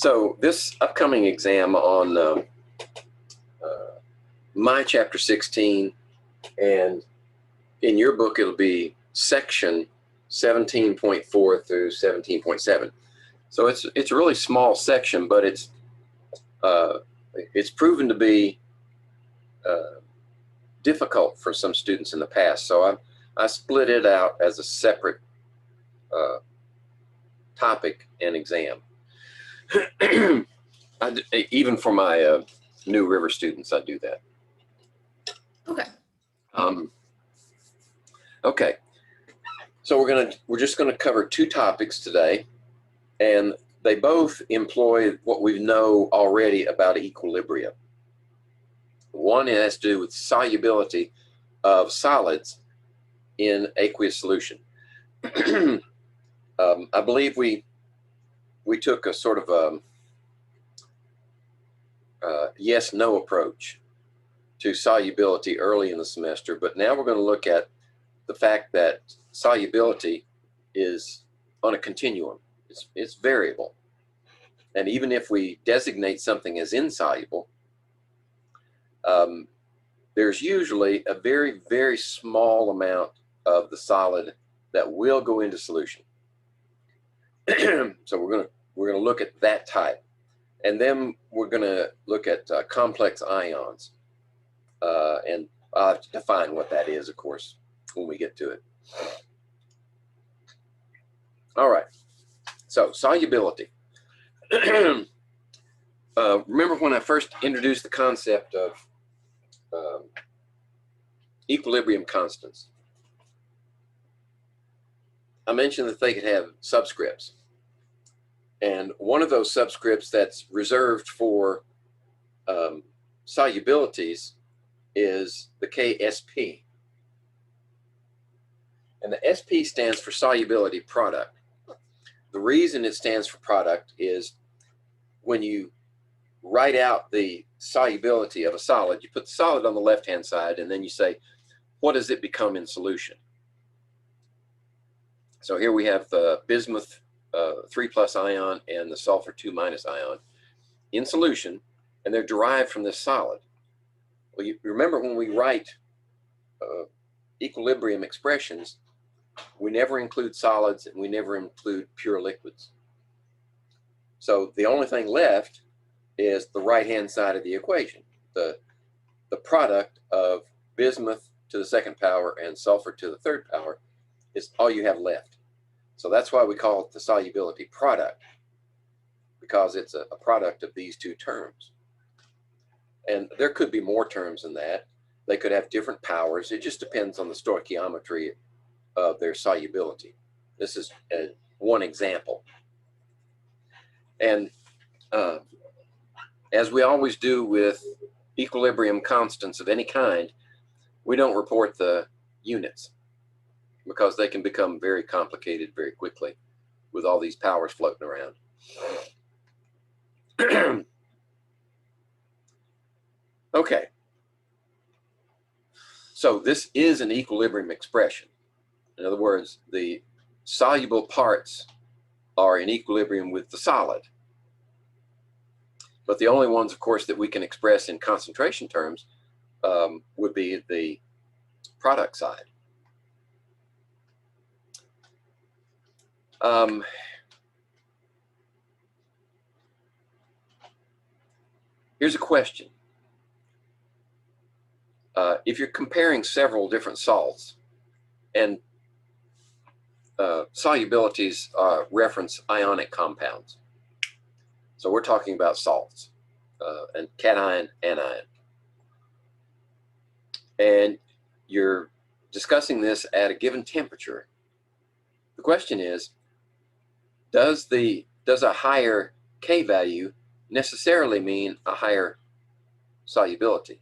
So this upcoming exam on my chapter 16, and in your book it'll be section 17.4 through 17.7. So it's a really small section, but it's proven to be difficult for some students in the past. So I split it out as a separate topic and exam. Even for my New River students, I do that. Okay. Okay. So we're just gonna cover two topics today, and they both employ what we know already about equilibrium. One has to do with solubility of solids in aqueous solution. I believe we took a sort of yes-no approach to solubility early in the semester, but now we're going to look at the fact that solubility is on a continuum. It's variable. And even if we designate something as insoluble, there's usually a very, very small amount of the solid that will go into solution. So we're going to look at that type. And then we're going to look at complex ions. And I'll have to define what that is, of course, when we get to it. All right. So solubility. Remember when I first introduced the concept of equilibrium constants? I mentioned that they could have subscripts. And one of those subscripts that's reserved for solubilities is the KSP. And the SP stands for solubility product. The reason it stands for product is when you write out the solubility of a solid, you put the solid on the left-hand side, and then you say, what does it become in solution? So here we have the bismuth 3+ ion and the sulfur 2- ion in solution, and they're derived from this solid. Well, you remember when we write equilibrium expressions, we never include solids and we never include pure liquids. So the only thing left is the right-hand side of the equation. The product of bismuth to the second power and sulfur to the third power is all you have left. So that's why we call it the solubility product, because it's a product of these two terms. And there could be more terms than that. They could have different powers. It just depends on the stoichiometry of their solubility. This is one example. And as we always do with equilibrium constants of any kind, we don't report the units because they can become very complicated very quickly with all these powers floating around. Okay, so this is an equilibrium expression. In other words, the soluble parts are in equilibrium with the solid. But the only ones, of course, that we can express in concentration terms would be the product side. Here's a question. If you're comparing several different salts, and solubilities reference ionic compounds. So we're talking about salts, and cation, anion. And you're discussing this at a given temperature. The question is, does a higher K value necessarily mean a higher solubility?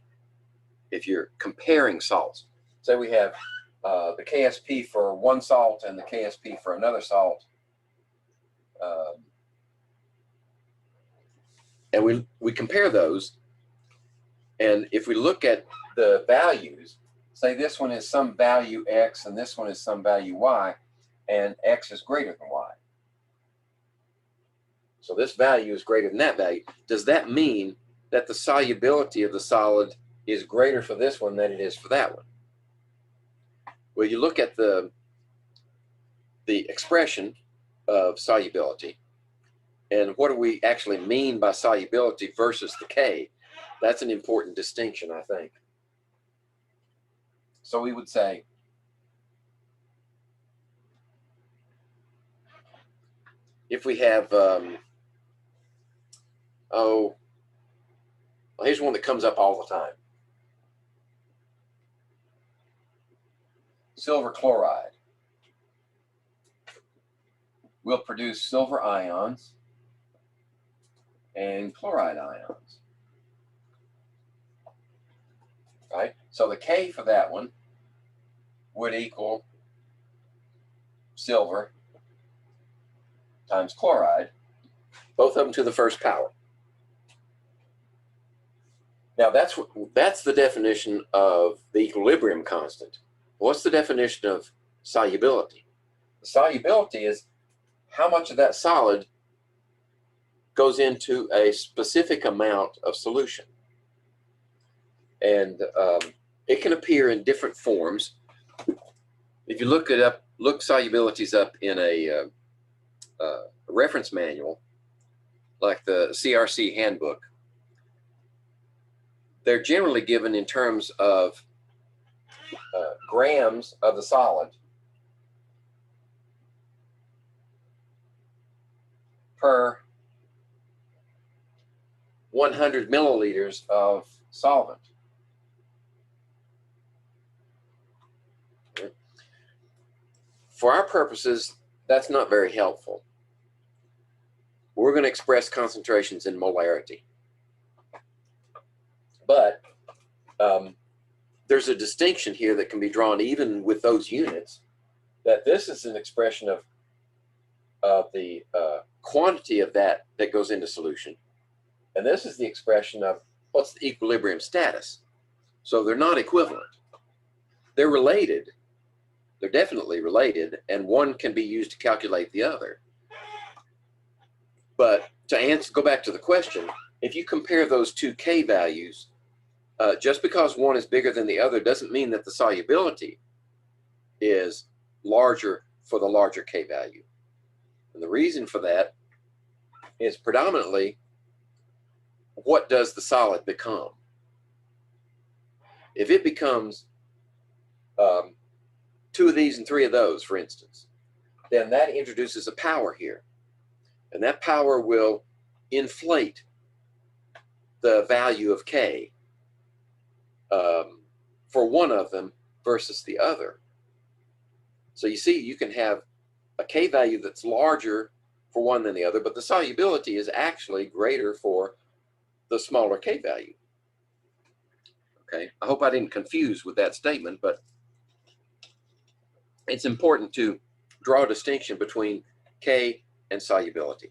If you're comparing salts, say we have the KSP for one salt and the KSP for another salt, and we compare those, and if we look at the values, say this one is some value X and this one is some value Y, and X is greater than Y. So this value is greater than that value. Does that mean that the solubility of the solid is greater for this one than it is for that one? Well, you look at the expression of solubility, and what do we actually mean by solubility versus the K? That's an important distinction, I think. So we would say if we have, well, here's one that comes up all the time. Silver chloride will produce silver ions and chloride ions. Right? So the K for that one would equal silver times chloride, both of them to the first power. Now that's the definition of the equilibrium constant. What's the definition of solubility? The solubility is how much of that solid goes into a specific amount of solution. And it can appear in different forms. If you look solubilities up in a reference manual, like the CRC handbook, they're generally given in terms of grams of the solid per 100 milliliters of solvent. For our purposes, that's not very helpful. We're going to express concentrations in molarity. But there's a distinction here that can be drawn even with those units, that this is an expression of the quantity of that goes into solution. And this is the expression of what's the equilibrium status. So they're not equivalent. They're related. They're definitely related, and one can be used to calculate the other. But to go back to the question, if you compare those two K values, just because one is bigger than the other doesn't mean that the solubility is larger for the larger K value. And the reason for that is predominantly, what does the solid become? If it becomes 2 of these and 3 of those, for instance, then that introduces a power here. And that power will inflate the value of K for one of them versus the other. So you see, you can have a K value that's larger for one than the other, but the solubility is actually greater for the smaller K value. Okay, I hope I didn't confuse with that statement, but it's important to draw a distinction between K and solubility.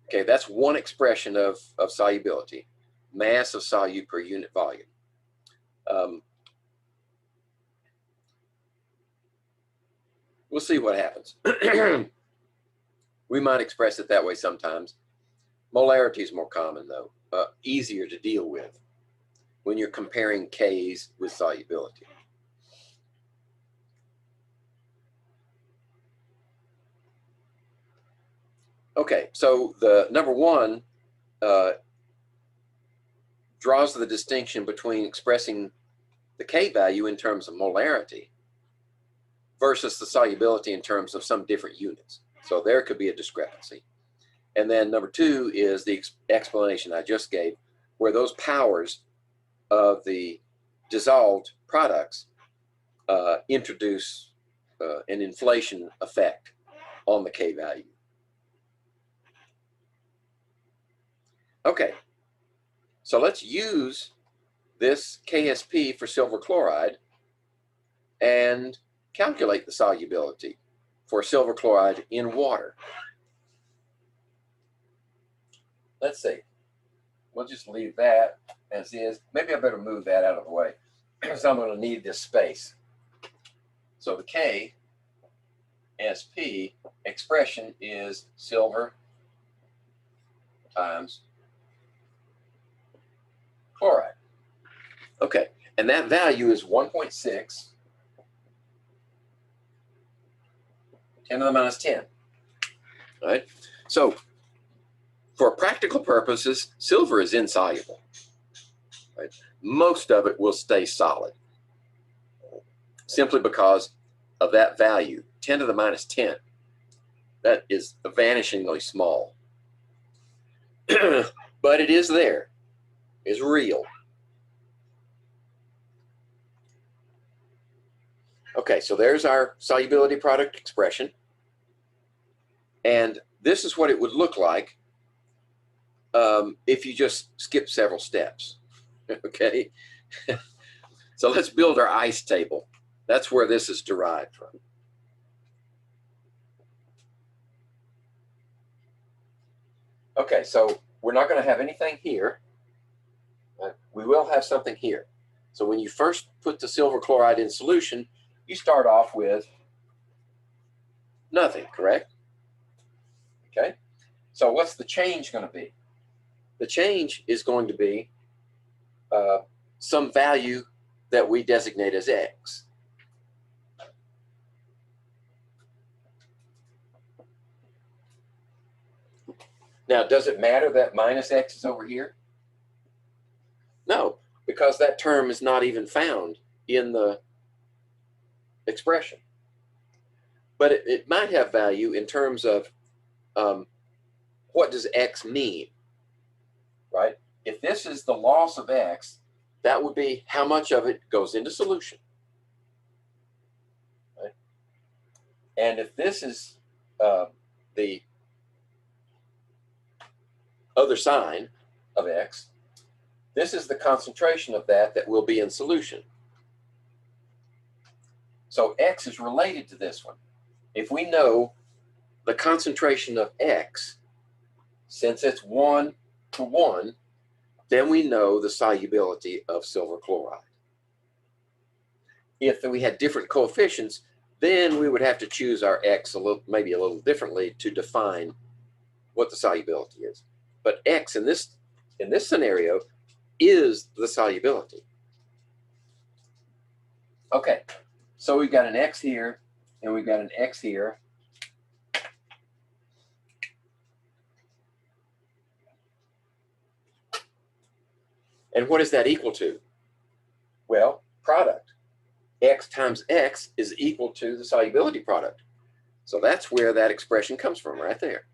Okay, that's one expression of solubility, mass of solute per unit volume. We'll see what happens. We might express it that way sometimes. Molarity is more common though, easier to deal with when you're comparing Ks with solubility. Okay, so the number one draws the distinction between expressing the K value in terms of molarity versus the solubility in terms of some different units. So there could be a discrepancy. And then number two is the explanation I just gave, where those powers of the dissolved products introduce an inflation effect on the K value. Okay, so let's use this KSP for silver chloride and calculate the solubility for silver chloride in water. Let's see. We'll just leave that as is. Maybe I better move that out of the way, because I'm going to need this space. So the KSP expression is silver times chloride. Okay, and that value is 1.6 10 to the minus 10. All right, so for practical purposes, silver is insoluble. Right? Most of it will stay solid simply because of that value, 10 to the minus 10. That is vanishingly small. But it is there. It's real. Okay, so there's our solubility product expression. And this is what it would look like if you just skip several steps. Okay, so let's build our ice table. That's where this is derived from. Okay, so we're not going to have anything here. We will have something here. So when you first put the silver chloride in solution, you start off with nothing, correct? Okay, so what's the change going to be? The change is going to be some value that we designate as X. Now, does it matter that minus X is over here? No, because that term is not even found in the expression. But it might have value in terms of what does X mean, right? If this is the loss of X, that would be how much of it goes into solution. Right? And if this is the other sign of X, this is the concentration of that will be in solution. So X is related to this one. If we know the concentration of X, since it's 1 to 1, then we know the solubility of silver chloride. If we had different coefficients, then we would have to choose our X maybe a little differently to define what the solubility is. But X in this scenario is the solubility. Okay, so we've got an X here, and we've got an X here. And what is that equal to? Well, product. X times X is equal to the solubility product. So that's where that expression comes from, right there.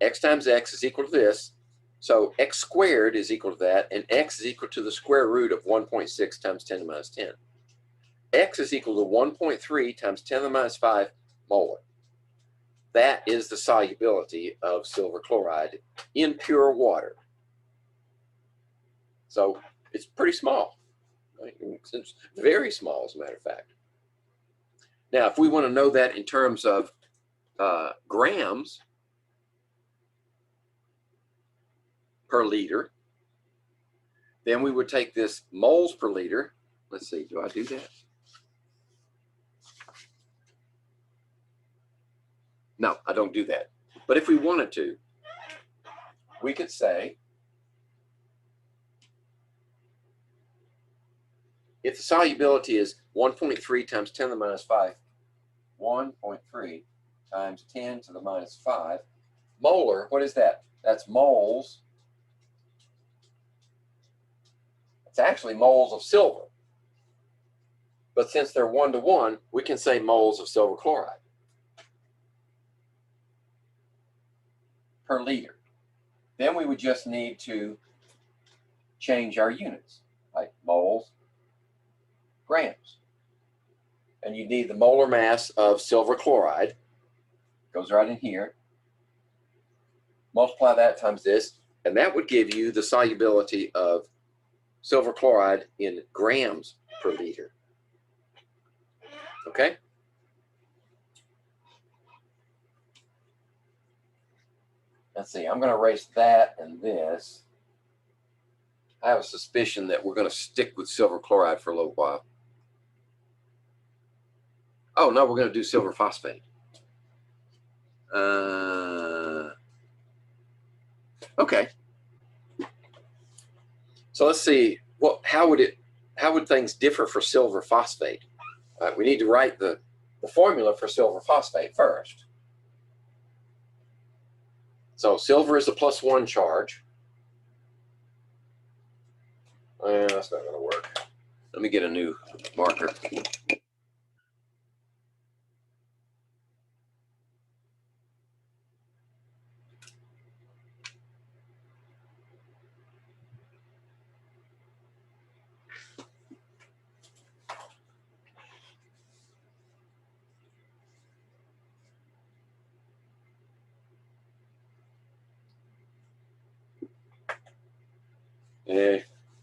X times X is equal to this. So X squared is equal to that, and X is equal to the square root of 1.6 times 10 to the minus 10. X is equal to 1.3 times 10 to the minus 5 molar. That is the solubility of silver chloride in pure water. So it's pretty small. Right? It's very small, as a matter of fact. Now, if we want to know that in terms of grams per liter, then we would take this moles per liter. Let's see, do I do that? No, I don't do that. But if we wanted to, we could say, if the solubility is 1.3 times 10 to the minus 5, 1.3 times 10 to the minus 5, molar, what is that? That's moles. It's actually moles of silver. But since they're 1 to 1, we can say moles of silver chloride per liter. Then we would just need to change our units, like moles, grams. And you need the molar mass of silver chloride, goes right in here. Multiply that times this, and that would give you the solubility of silver chloride in grams per liter. Okay? Let's see, I'm going to erase that and this. I have a suspicion that we're going to stick with silver chloride for a little while. Oh, no, we're going to do silver phosphate. Okay. So let's see, how would things differ for silver phosphate? We need to write the formula for silver phosphate first. So silver is a +1 charge. That's not going to work. Let me get a new marker.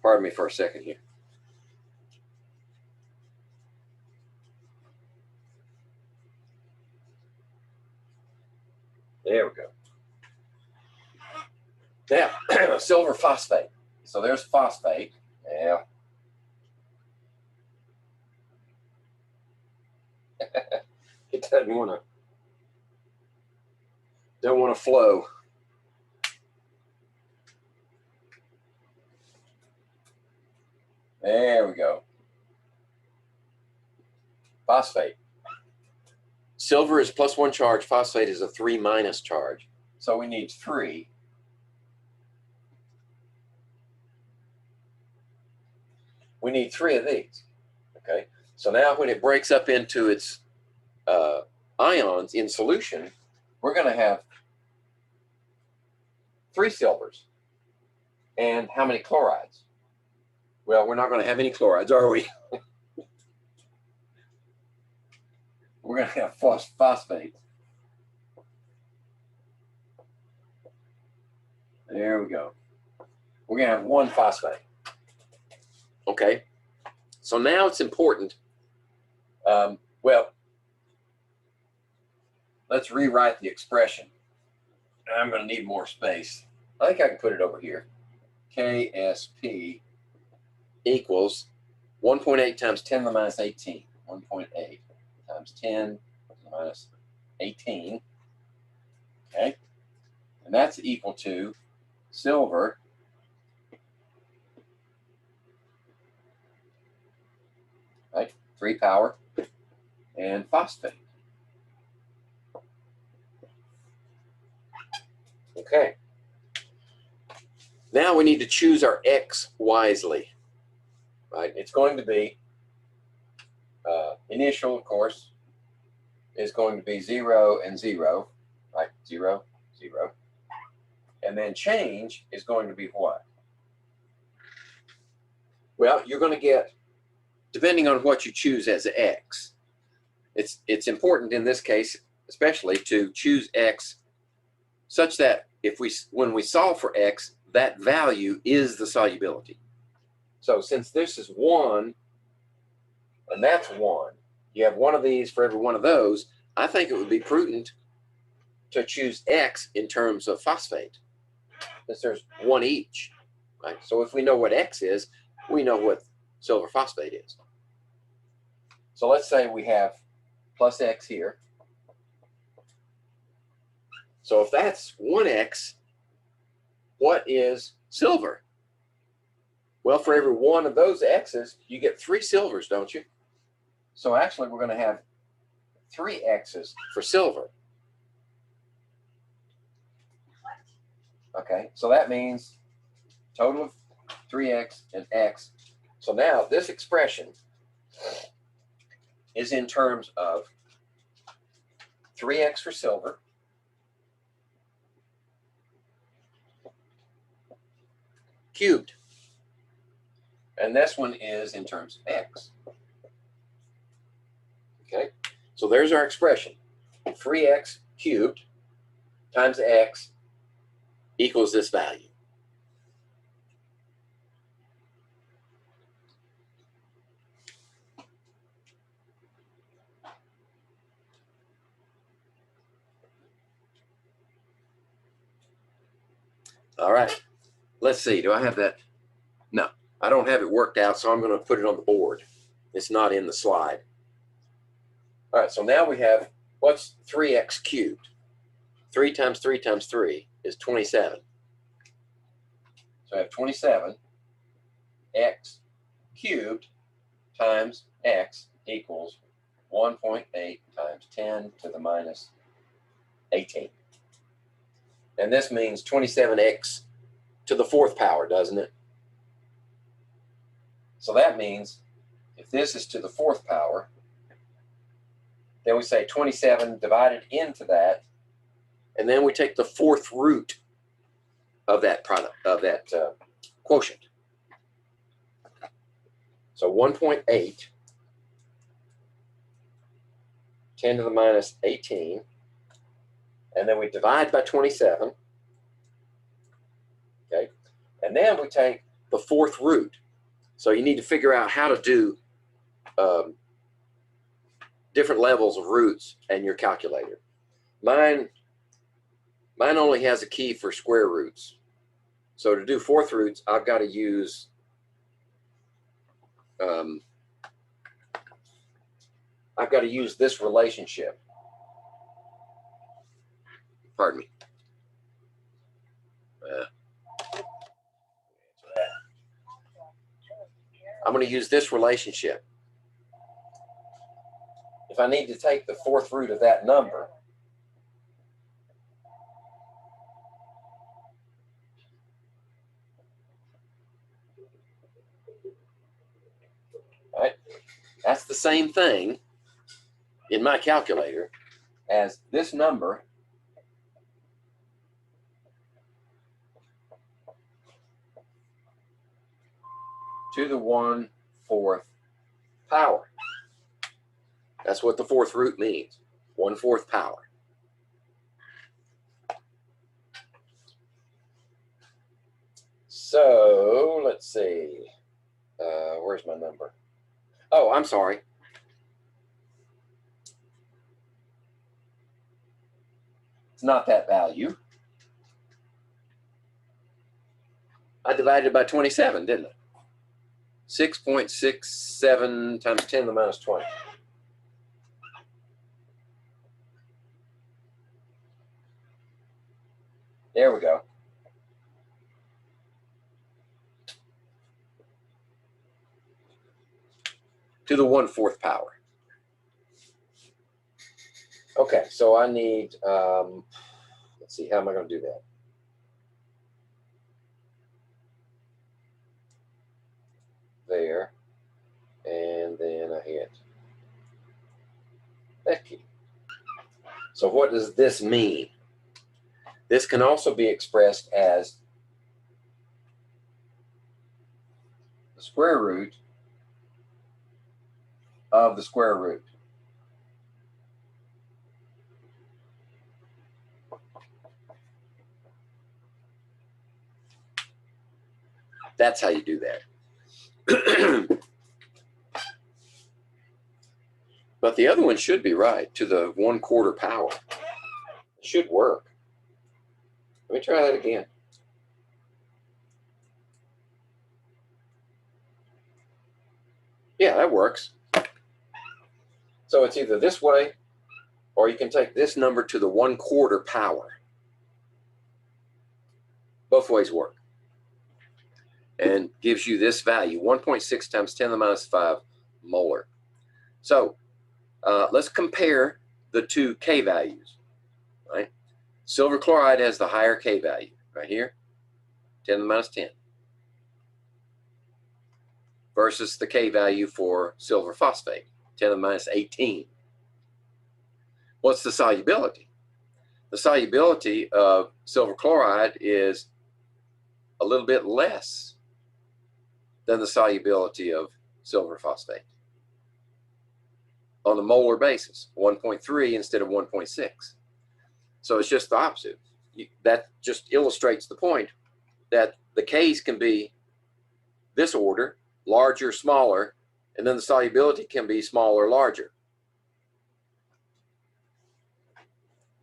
Pardon me for a second here. There we go. Now, silver phosphate. So there's phosphate. Yeah. It don't want to flow. There we go. Phosphate. Silver is +1 charge. Phosphate is a 3- charge. So we need 3. We need 3 of these. Okay. So now when it breaks up into its ions in solution, we're going to have 3 silvers. And how many chlorides? Well, we're not going to have any chlorides, are we? We're going to have phosphate. There we go. We're going to have 1 phosphate. Okay. So now it's important. Well, let's rewrite the expression. I'm going to need more space. I think I can put it over here. KSP equals 1.8 times 10 to the minus 18. 1.8 times 10 to the minus 18. Okay. And that's equal to silver right? 3 power and phosphate. Okay. Now we need to choose our X wisely. Right? It's going to be initial, of course, is going to be 0 and 0, right? 0, 0. And then change is going to be what? Well, you're going to get, depending on what you choose as X, it's important in this case, especially to choose X such that when we solve for X, that value is the solubility. So since this is 1 and that's 1, you have 1 of these for every 1 of those, I think it would be prudent to choose X in terms of phosphate, since there's 1 each, right? So if we know what X is, we know what silver phosphate is. So let's say we have plus X here. So if that's 1X, what is silver? Well, for every 1 of those X's, you get 3 silvers, don't you? So actually, we're going to have 3 X's for silver. Okay, so that means total of 3X and X. So now this expression is in terms of 3X for silver, cubed. And this one is in terms of X. Okay, so there's our expression. 3X cubed times X equals this value. All right, let's see, do I have that? No, I don't have it worked out, so I'm going to put it on the board. It's not in the slide. All right, so now we have, what's 3x cubed? 3 times 3 times 3 is 27. So I have 27 x cubed times x equals 1.8 times 10 to the minus 18. And this means 27x to the 4th power, doesn't it? So that means if this is to the 4th power, then we say 27 divided into that, and then we take the 4th root of that product, of that quotient. So 1.8, 10 to the minus 18, and then we divide by 27, okay? And then we take the 4th root. So you need to figure out how to do different levels of roots in your calculator. Mine only has a key for square roots. So to do 4th roots, I've got to use this relationship. Pardon me. I'm going to use this relationship. If I need to take the 4th root of that number, right? That's the same thing in my calculator as this number to the 1/4 power. That's what the 4th root means, 1/4 power. So let's see, where's my number? Oh, I'm sorry. It's not that value. I divided by 27, didn't I? 6.67 times 10 to the minus 20. There we go. To the 1/4 power. Okay, so I need, let's see, how am I going to do that? There, and then I hit that key. So what does this mean? This can also be expressed as the square root of the square root. That's how you do that. But the other one should be right, to the 1/4 power. It should work. Let me try that again. Yeah, that works. So it's either this way, or you can take this number to the 1/4 power. Both ways work. And gives you this value, 1.6 times 10 to the minus 5 molar. So let's compare the two K values, right? Silver chloride has the higher K value, right here, 10 to the minus 10, versus the K value for silver phosphate, 10 to the minus 18. What's the solubility? The solubility of silver chloride is a little bit less than the solubility of silver phosphate on a molar basis, 1.3 instead of 1.6. So it's just the opposite. That just illustrates the point that the K's can be this order, larger, smaller, and then the solubility can be smaller, larger.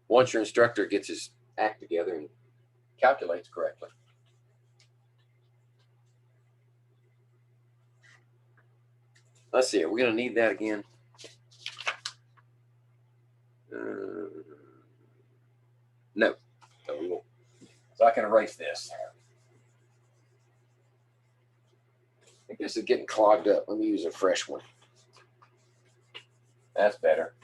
Once your instructor gets his act together and calculates correctly. Let's see, are we going to need that again? So I can erase this. I think this is getting clogged up. Let me use a fresh one. That's better.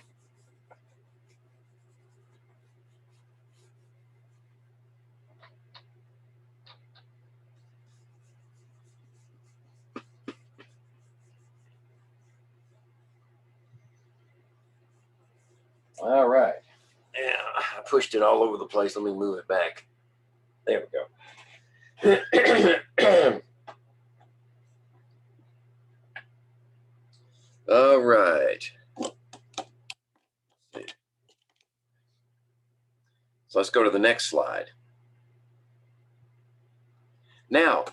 All right. Yeah, I pushed it all over the place. Let me move it back. There we go. All right. So let's go to the next slide. Now,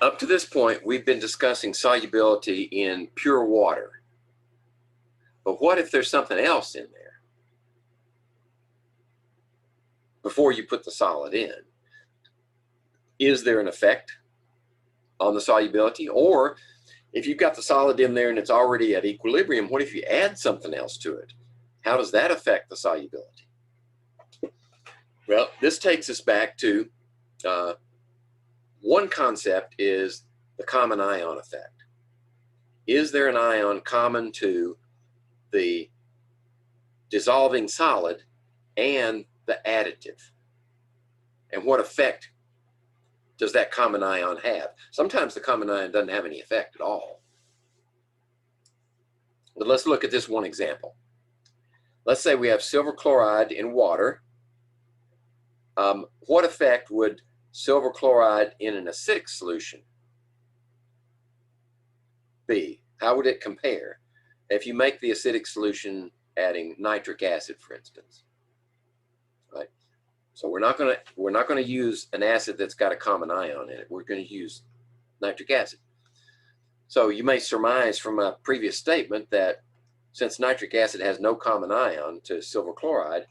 up to this point, we've been discussing solubility in pure water. But what if there's something else in there before you put the solid in? Is there an effect on the solubility? Or if you've got the solid in there and it's already at equilibrium, what if you add something else to it? How does that affect the solubility? Well, this takes us back to one concept is the common ion effect. Is there an ion common to the dissolving solid and the additive? And what effect does that common ion have? Sometimes the common ion doesn't have any effect at all. But let's look at this one example. Let's say we have silver chloride in water. What effect would silver chloride in an acidic solution be? How would it compare if you make the acidic solution adding nitric acid, for instance? Right. So we're not going to use an acid that's got a common ion in it. We're going to use nitric acid. So you may surmise from a previous statement that since nitric acid has no common ion to silver chloride,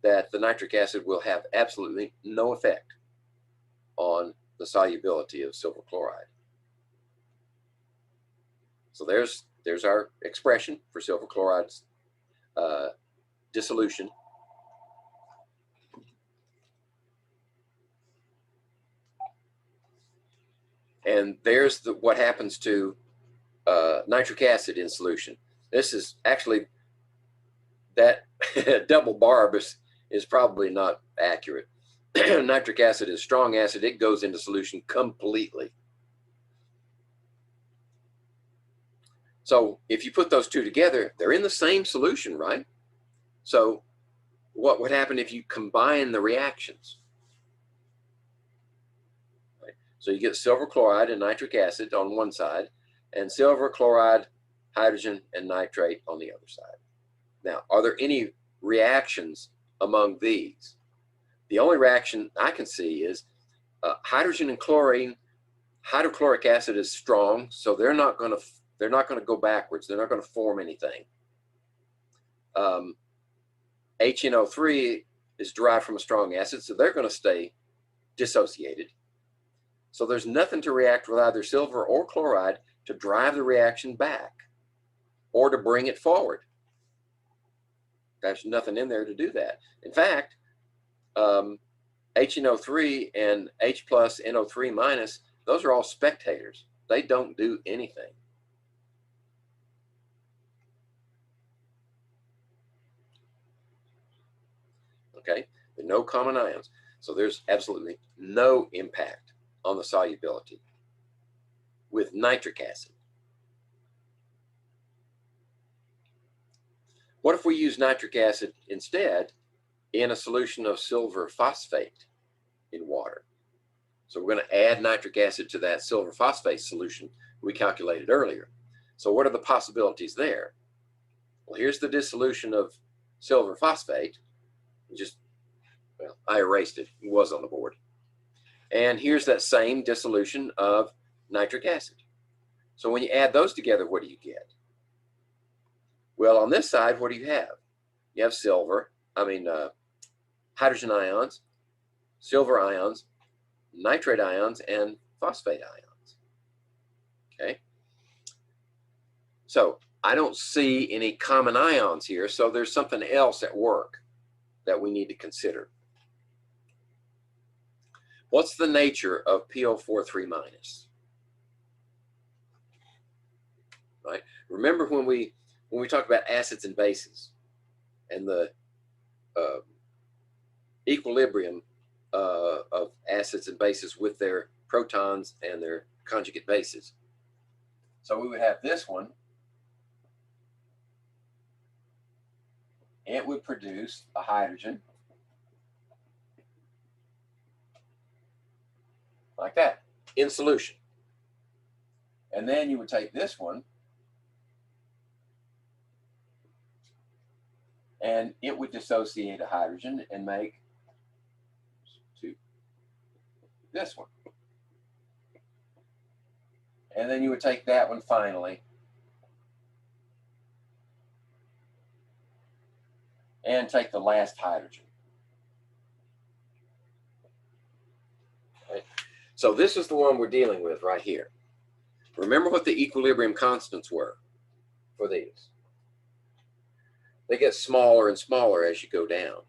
that the nitric acid will have absolutely no effect on the solubility of silver chloride. So there's our expression for silver chloride's dissolution. And there's what happens to nitric acid in solution. This is actually, that double barb is probably not accurate. Nitric acid is strong acid. It goes into solution completely. So if you put those two together, they're in the same solution, right? So what would happen if you combine the reactions? Right? So you get silver chloride and nitric acid on one side, and silver chloride, hydrogen, and nitrate on the other side. Now, are there any reactions among these? The only reaction I can see is hydrogen and chlorine. Hydrochloric acid is strong, so they're not going to go backwards. They're not going to form anything. HNO3 is derived from a strong acid, so they're going to stay dissociated. So there's nothing to react with either silver or chloride to drive the reaction back or to bring it forward. There's nothing in there to do that. In fact, HNO3 and H plus NO3 minus, those are all spectators. They don't do anything. Okay, there are no common ions. So there's absolutely no impact on the solubility with nitric acid. What if we use nitric acid instead in a solution of silver phosphate in water? So we're going to add nitric acid to that silver phosphate solution we calculated earlier. So what are the possibilities there? Well, here's the dissolution of silver phosphate. Well, I erased it. It was on the board. And here's that same dissolution of nitric acid. So when you add those together, what do you get? Well, on this side, what do you have? You have hydrogen ions, silver ions, nitrate ions, and phosphate ions. Okay. So I don't see any common ions here, so there's something else at work that we need to consider. What's the nature of PO43 minus? Right? Remember when we talk about acids and bases and the equilibrium of acids and bases with their protons and their conjugate bases. So we would have this one. It would produce a hydrogen like that in solution. And then you would take this one and it would dissociate a hydrogen and make this one. And then you would take that one finally and take the last hydrogen. Right? So this is the one we're dealing with right here. Remember what the equilibrium constants were for these. They get smaller and smaller as you go down.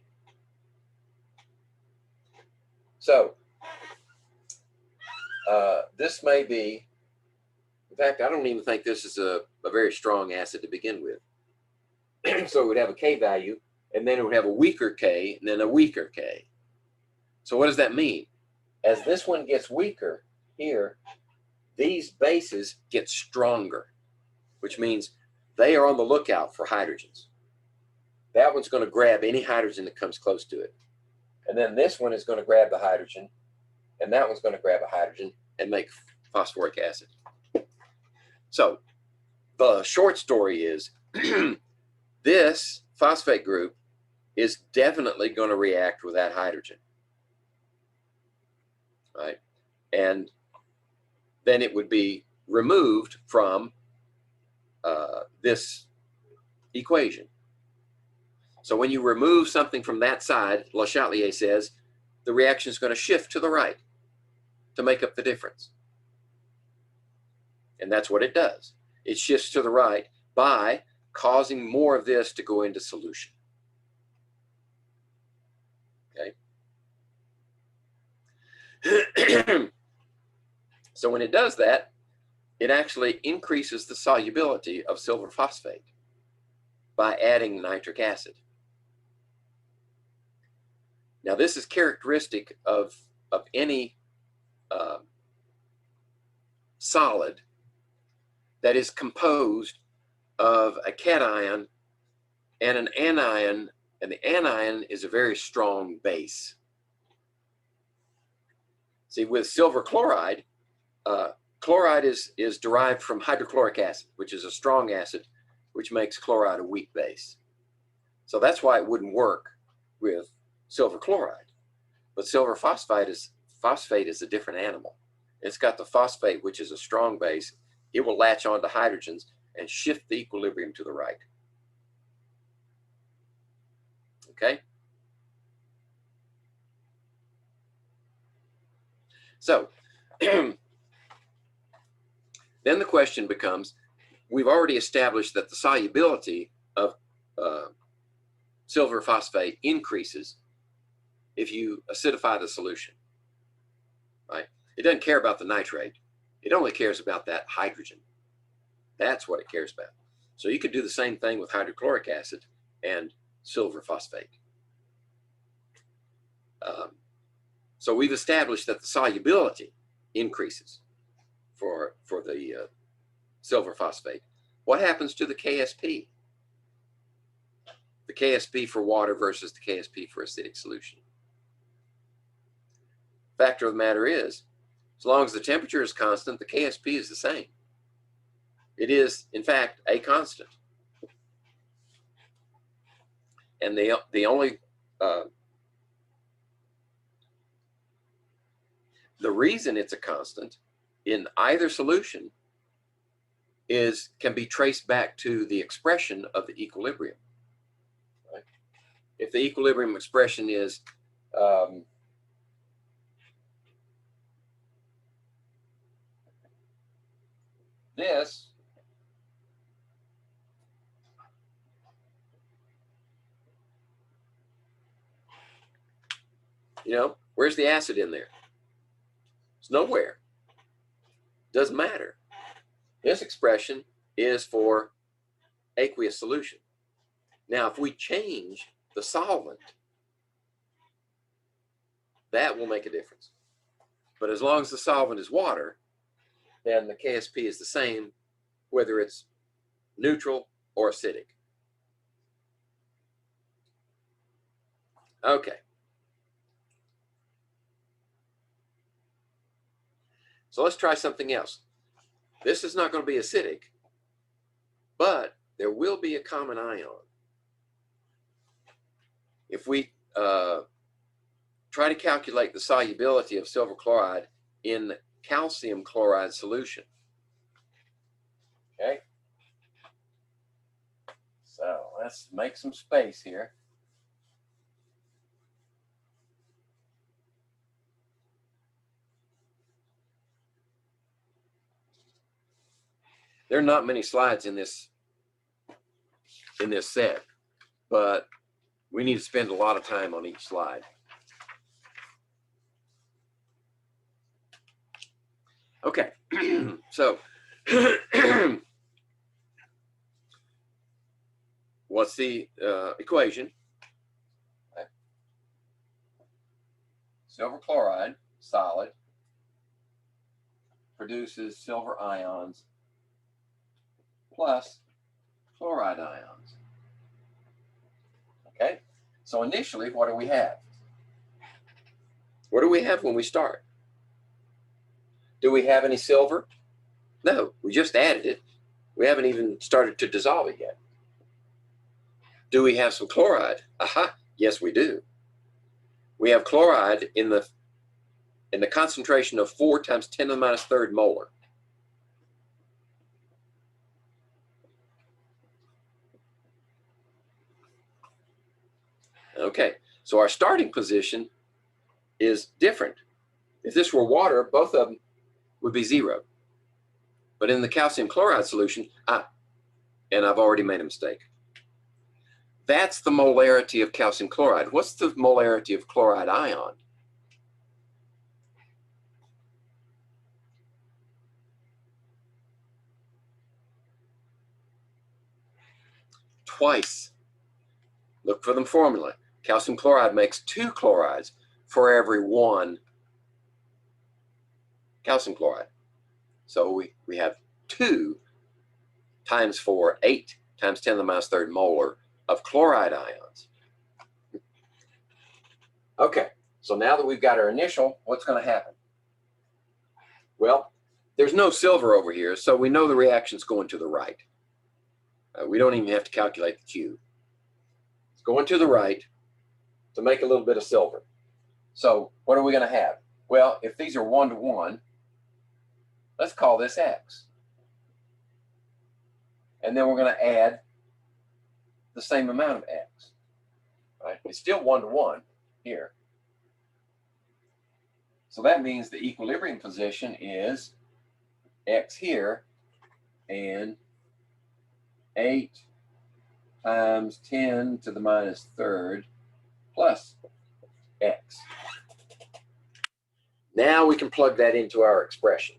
So this may be, in fact, I don't even think this is a very strong acid to begin with. So it would have a K value, and then it would have a weaker K, and then a weaker K. So what does that mean? As this one gets weaker here, these bases get stronger, which means they are on the lookout for hydrogens. That one's going to grab any hydrogen that comes close to it. And then this one is going to grab the hydrogen, and that one's going to grab a hydrogen and make phosphoric acid. So the short story is this phosphate group is definitely going to react with that hydrogen, right? And then it would be removed from this equation. So when you remove something from that side, Le Chatelier says, the reaction is going to shift to the right to make up the difference. And that's what it does. It shifts to the right by causing more of this to go into solution. Okay. So when it does that, it actually increases the solubility of silver phosphate by adding nitric acid. Now this is characteristic of any solid that is composed of a cation and an anion, and the anion is a very strong base. See, with silver chloride, chloride is derived from hydrochloric acid, which is a strong acid, which makes chloride a weak base. So that's why it wouldn't work with silver chloride. But silver phosphate is a different animal. It's got the phosphate, which is a strong base. It will latch onto hydrogens and shift the equilibrium to the right. Okay? So, then the question becomes, we've already established that the solubility of silver phosphate increases if you acidify the solution, right? It doesn't care about the nitrate. It only cares about that hydrogen. That's what it cares about. So you could do the same thing with hydrochloric acid and silver phosphate. So we've established that the solubility increases for the silver phosphate. What happens to the KSP? The KSP for water versus the KSP for acidic solution. Fact of the matter is, as long as the temperature is constant, the KSP is the same. It is, in fact, a constant. And the only the reason it's a constant in either solution can be traced back to the expression of the equilibrium. Right? If the equilibrium expression is this, where's the acid in there? It's nowhere. Doesn't matter. This expression is for aqueous solution. Now, if we change the solvent, that will make a difference. But as long as the solvent is water, then the KSP is the same, whether it's neutral or acidic. Okay. So let's try something else. This is not going to be acidic, but there will be a common ion. If we try to calculate the solubility of silver chloride in calcium chloride solution. Okay. So let's make some space here. There are not many slides in this set, but we need to spend a lot of time on each slide. Okay, so what's the equation? Silver chloride, solid, produces silver ions plus chloride ions. Okay, so initially, what do we have? What do we have when we start? Do we have any silver? No, we just added it. We haven't even started to dissolve it yet. Do we have some chloride? Aha, yes we do. We have chloride in the concentration of 4 times 10 to the minus third molar. Okay, so our starting position is different. If this were water, both of them would be 0. But in the calcium chloride solution, and I've already made a mistake. That's the molarity of calcium chloride. What's the molarity of chloride ion? Twice. Look for the formula. Calcium chloride makes 2 chlorides for every 1 calcium chloride. So we have 2 times 4, 8 times 10 to the minus third molar of chloride ions. Okay, so now that we've got our initial, what's going to happen? Well, there's no silver over here, so we know the reaction's going to the right. We don't even have to calculate the Q. It's going to the right to make a little bit of silver. So what are we going to have? Well, if these are 1 to 1, let's call this X. And then we're going to add the same amount of X. Right? It's still 1 to 1 here. So that means the equilibrium position is X here and 8 times 10 to the minus third plus X. Now we can plug that into our expression.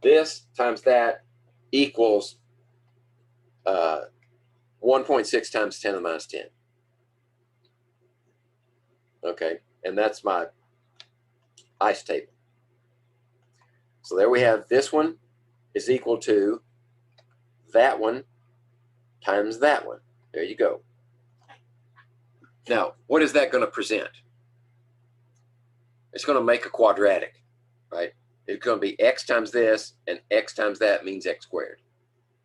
This times that equals 1.6 times 10 to the minus 10. Okay, and that's my ice table. So there we have this one is equal to that one times that one. There you go. Now, what is that going to present? It's going to make a quadratic, right? It's going to be x times this, and x times that means x squared.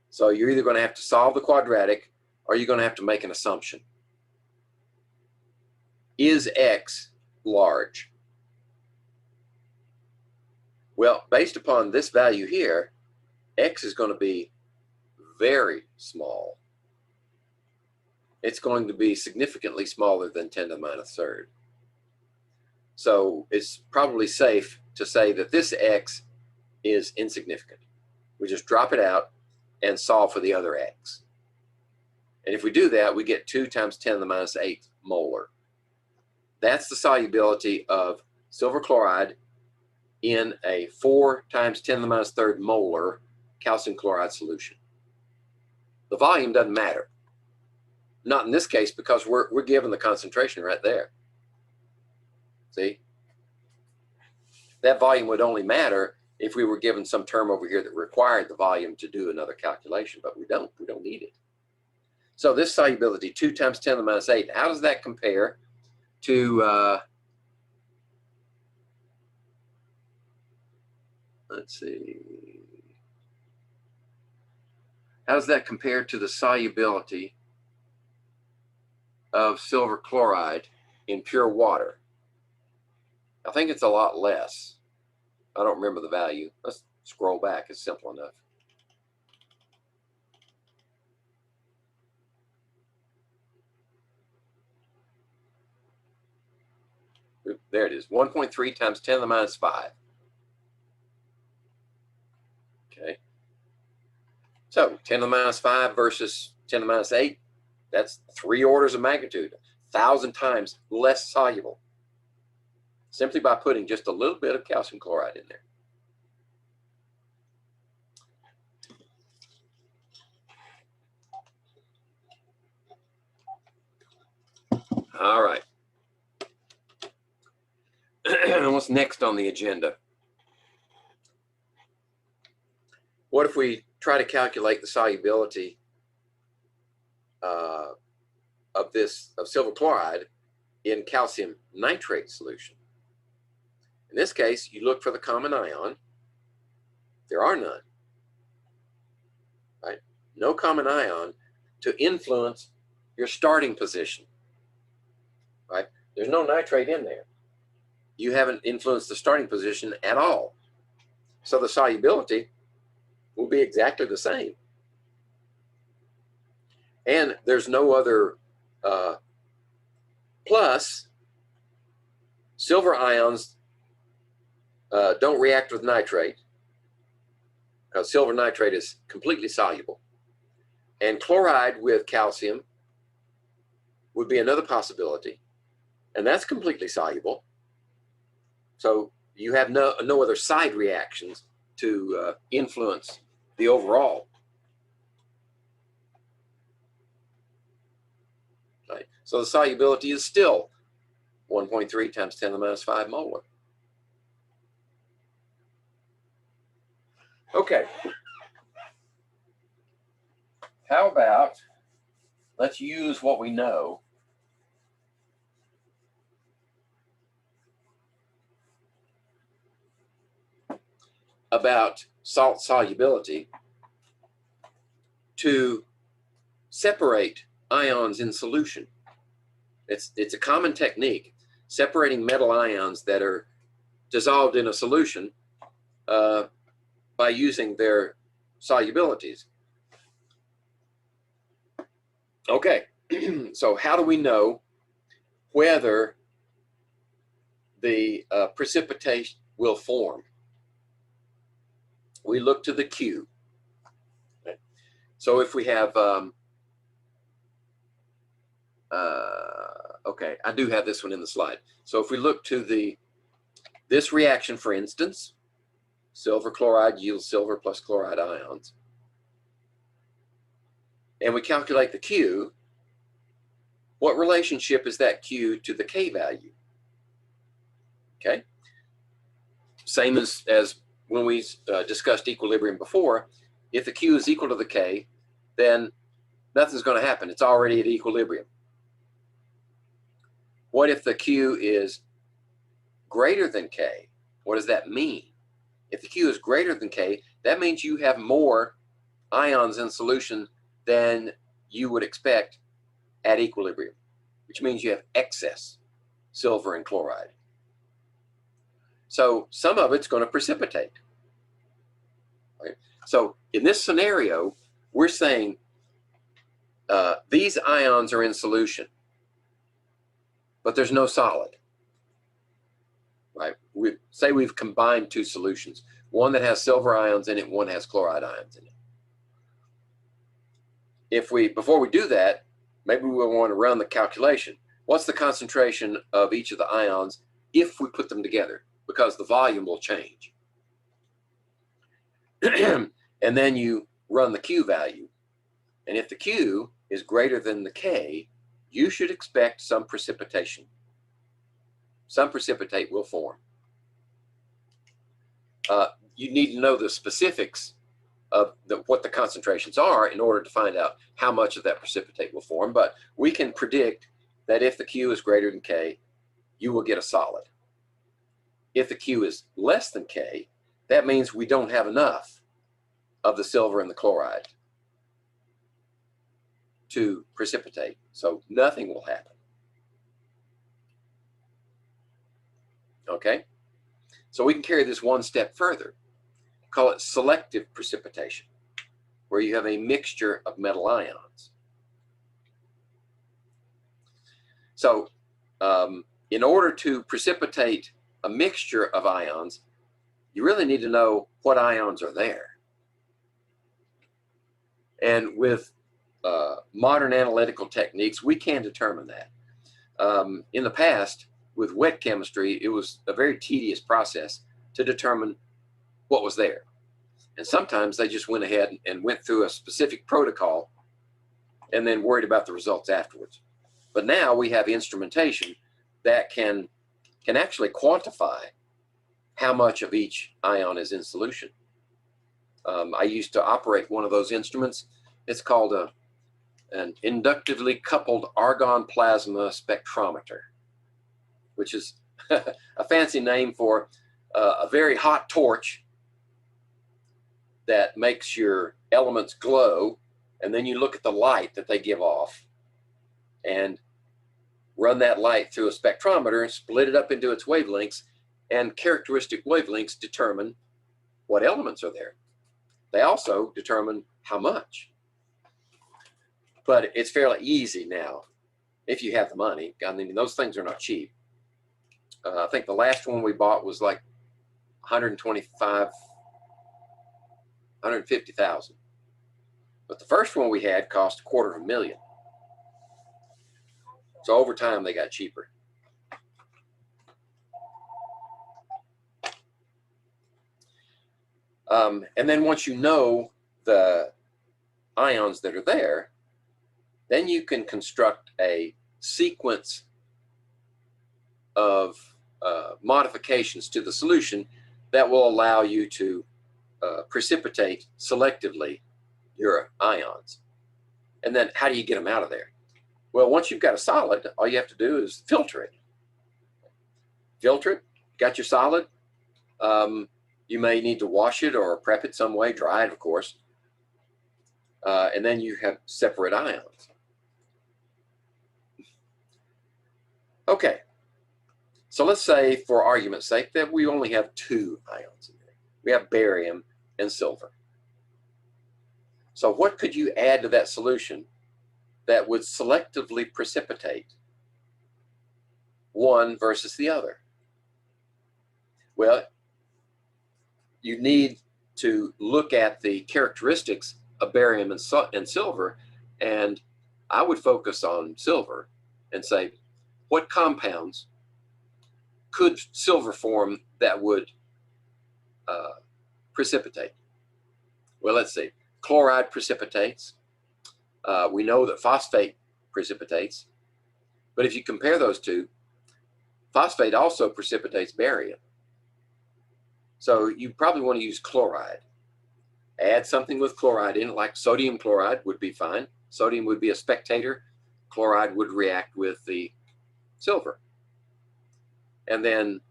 So you're either going to have to solve the quadratic, or you're going to have to make an assumption. Is x large? Well, based upon this value here, x is going to be very small. It's going to be significantly smaller than 10 to the minus third. So it's probably safe to say that this x is insignificant. We just drop it out and solve for the other x. And if we do that, we get 2 times 10 to the minus 8 molar. That's the solubility of silver chloride in a 4 times 10 to the minus third molar calcium chloride solution. The volume doesn't matter. Not in this case, because we're given the concentration right there. See? That volume would only matter if we were given some term over here that required the volume to do another calculation, but we don't need it. So this solubility, 2 times 10 to the minus 8, how does that compare to, let's see, how does that compare to the solubility of silver chloride in pure water? I think it's a lot less. I don't remember the value. Let's scroll back. It's simple enough. There it is, 1.3 times 10 to the minus 5. Okay. So 10 to the minus 5 versus 10 to the minus 8, that's 3 orders of magnitude, 1,000 times less soluble, simply by putting just a little bit of calcium chloride in there. All right. What's next on the agenda? What if we try to calculate the solubility of silver chloride in calcium nitrate solution? In this case, you look for the common ion. There are none. Right? No common ion to influence your starting position. Right? There's no nitrate in there. You haven't influenced the starting position at all. So the solubility will be exactly the same. And there's no other plus. Silver ions don't react with nitrate, because silver nitrate is completely soluble. And chloride with calcium would be another possibility, and that's completely soluble. So you have no other side reactions to influence the overall. Right? So the solubility is still 1.3 times 10 to the minus 5 molar. Okay. How about, let's use what we know about salt solubility to separate ions in solution. It's a common technique, separating metal ions that are dissolved in a solution by using their solubilities. Okay, so how do we know whether the precipitation will form? We look to the Q. Okay. So if we have, okay, I do have this one in the slide. So if we look to this reaction, for instance, silver chloride yields silver plus chloride ions, and we calculate the Q, what relationship is that Q to the K value? Okay, same as when we discussed equilibrium before. If the Q is equal to the K, then nothing's going to happen. It's already at equilibrium. What if the Q is greater than K? What does that mean? If the Q is greater than K, that means you have more ions in solution than you would expect at equilibrium, which means you have excess silver and chloride. So some of it's going to precipitate. Right? So in this scenario, we're saying these ions are in solution, but there's no solid. Right? We say we've combined two solutions, one that has silver ions in it, one has chloride ions in it. Before we do that, maybe we want to run the calculation. What's the concentration of each of the ions if we put them together? because the volume will change. And then you run the Q value. And if the Q is greater than the K, you should expect some precipitation. Some precipitate will form. You need to know the specifics of what the concentrations are in order to find out how much of that precipitate will form. But we can predict that if the Q is greater than K, you will get a solid. If the Q is less than K, that means we don't have enough of the silver and the chloride to precipitate. So nothing will happen. Okay? So we can carry this one step further. Call it selective precipitation, where you have a mixture of metal ions. So in order to precipitate a mixture of ions, you really need to know what ions are there. And with modern analytical techniques, we can determine that. In the past, with wet chemistry, it was a very tedious process to determine what was there. And sometimes they just went ahead and went through a specific protocol and then worried about the results afterwards. But now we have instrumentation that can actually quantify how much of each ion is in solution. I used to operate one of those instruments. It's called an inductively coupled argon plasma spectrometer, which is a fancy name for a very hot torch that makes your elements glow, and then you look at the light that they give off and run that light through a spectrometer, split it up into its wavelengths, and characteristic wavelengths determine what elements are there. They also determine how much. But it's fairly easy now if you have the money. I mean, those things are not cheap. I think the last one we bought was like 150,000. But the first one we had cost $250,000. So over time they got cheaper. And then once you know the ions that are there, then you can construct a sequence of modifications to the solution that will allow you to precipitate selectively your ions. And then how do you get them out of there? Well, once you've got a solid, all you have to do is filter it. Filter it, got your solid. You may need to wash it or prep it some way, dry it, of course. And then you have separate ions. Okay, so let's say, for argument's sake, that we only have two ions in there. We have barium and silver. So what could you add to that solution that would selectively precipitate one versus the other? Well, you need to look at the characteristics of barium and silver, and I would focus on silver and say, what compounds could silver form that would precipitate? Well, let's see. Chloride precipitates. We know that phosphate precipitates. But if you compare those two, phosphate also precipitates barium. So you probably want to use chloride. Add something with chloride in it, like sodium chloride would be fine. Sodium would be a spectator. Chloride would react with the silver. And then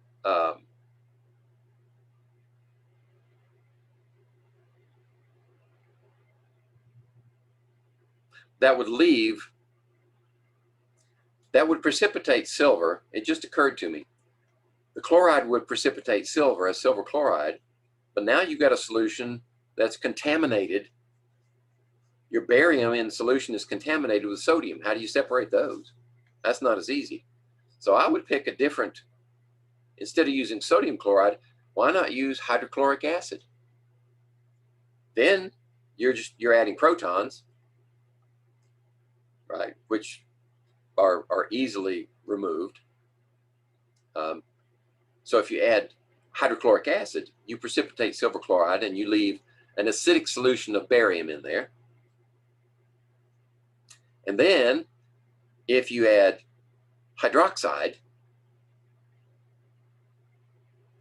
that would precipitate silver. It just occurred to me. The chloride would precipitate silver as silver chloride, but now you've got a solution that's contaminated. Your barium in solution is contaminated with sodium. How do you separate those? That's not as easy. So I would pick a different, instead of using sodium chloride, why not use hydrochloric acid? Then you're adding protons, right, which are easily removed. So if you add hydrochloric acid, you precipitate silver chloride and you leave an acidic solution of barium in there. And then if you add hydroxide,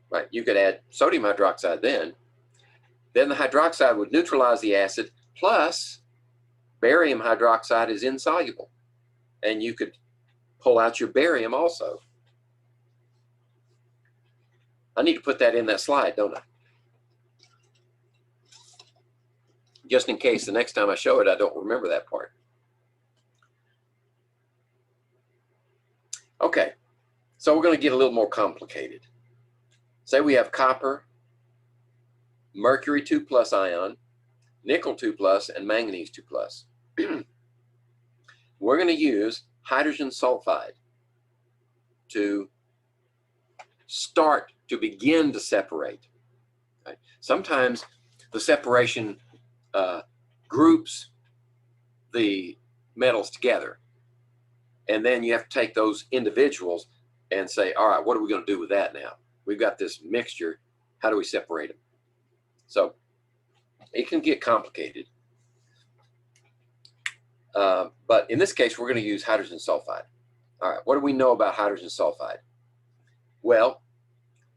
right, you could add sodium hydroxide then the hydroxide would neutralize the acid, plus barium hydroxide is insoluble, and you could pull out your barium also. I need to put that in that slide, don't I? Just in case the next time I show it, I don't remember that part. Okay, so we're going to get a little more complicated. Say we have copper, mercury 2+ ion, nickel 2+, and manganese 2+. We're going to use hydrogen sulfide to begin to separate. Okay? Sometimes the separation groups the metals together, and then you have to take those individuals and say, all right, what are we going to do with that now? We've got this mixture. How do we separate them? So it can get complicated. But in this case, we're going to use hydrogen sulfide. All right, what do we know about hydrogen sulfide? Well,